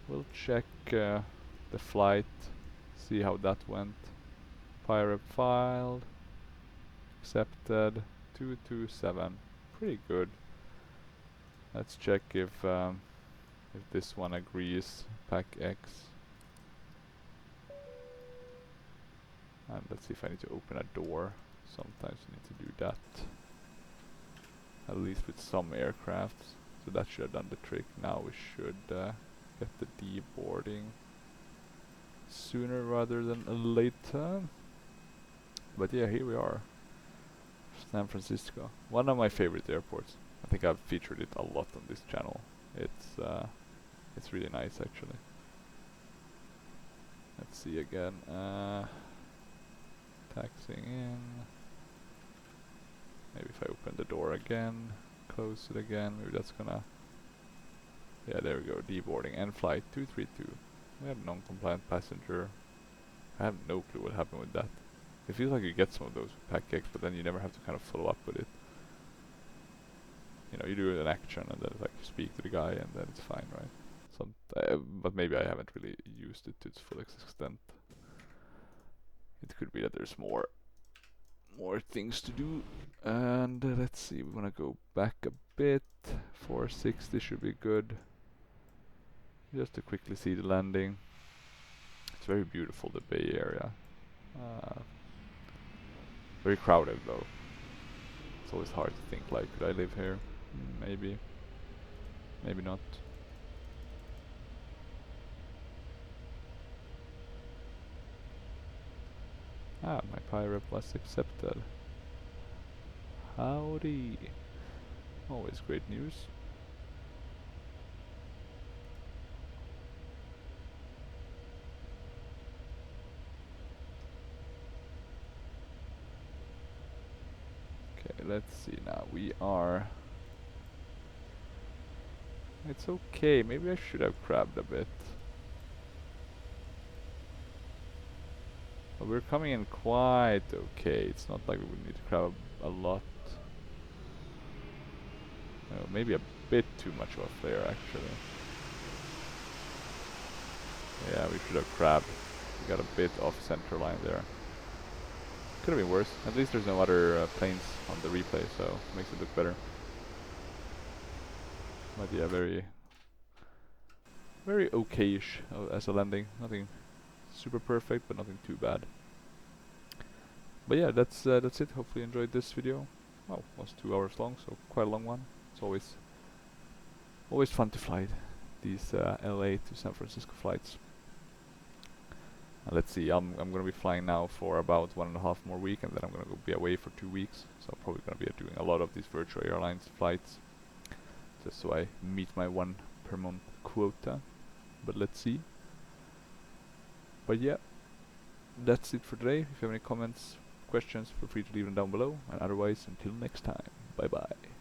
We'll check the flight, see how that went. Pirate filed, accepted, 227, pretty good. Let's check if this one agrees, pack X. And let's see if I need to open a door. Sometimes you need to do that. At least with some aircrafts. So that should have done the trick. Now we should get the deboarding sooner rather than later. But yeah, here we are. San Francisco. One of my favorite airports. I think I've featured it a lot on this channel. It's really nice actually. Let's see again. Taxiing in. Maybe if I open the door again, close it again, maybe that's gonna... Yeah, there we go, deboarding and flight 232. We have non-compliant passenger. I have no clue what happened with that. It feels like you get some of those with pack X, but then you never have to kind of follow up with it. You know, you do an action and then like you speak to the guy and then it's fine, right? But maybe I haven't really used it to its full extent. It could be that there's more things to do. And let's see, we want to go back a bit. 460 should be good. Just to quickly see the landing. It's very beautiful, the Bay Area. Very crowded though. It's always hard to think like, could I live here? Maybe. Maybe not. Ah, my pirate was accepted. Howdy. Always great news. Okay, let's see now. We are... It's okay. Maybe I should have crabbed a bit. But we're coming in quite okay. It's not like we need to crab a lot. Maybe a bit too much of a flare actually. Yeah, we should have crabbed. We got a bit off center line there. Could have been worse. At least there's no other planes on the replay, so makes it look better. But yeah, very okay-ish as a landing. Nothing super perfect, but nothing too bad. But yeah, that's it. Hopefully you enjoyed this video. Well, it was 2 hours long, so quite a long one. It's always fun to fly these LA to San Francisco flights. And let's see, I'm gonna be flying now for about 1.5 more weeks, and then I'm gonna be away for 2 weeks. So I'm probably gonna be doing a lot of these virtual airlines flights, just so I meet my 1 per month quota. But let's see. But yeah, that's it for today. If you have any comments, questions, feel free to leave them down below. And otherwise, until next time, bye bye.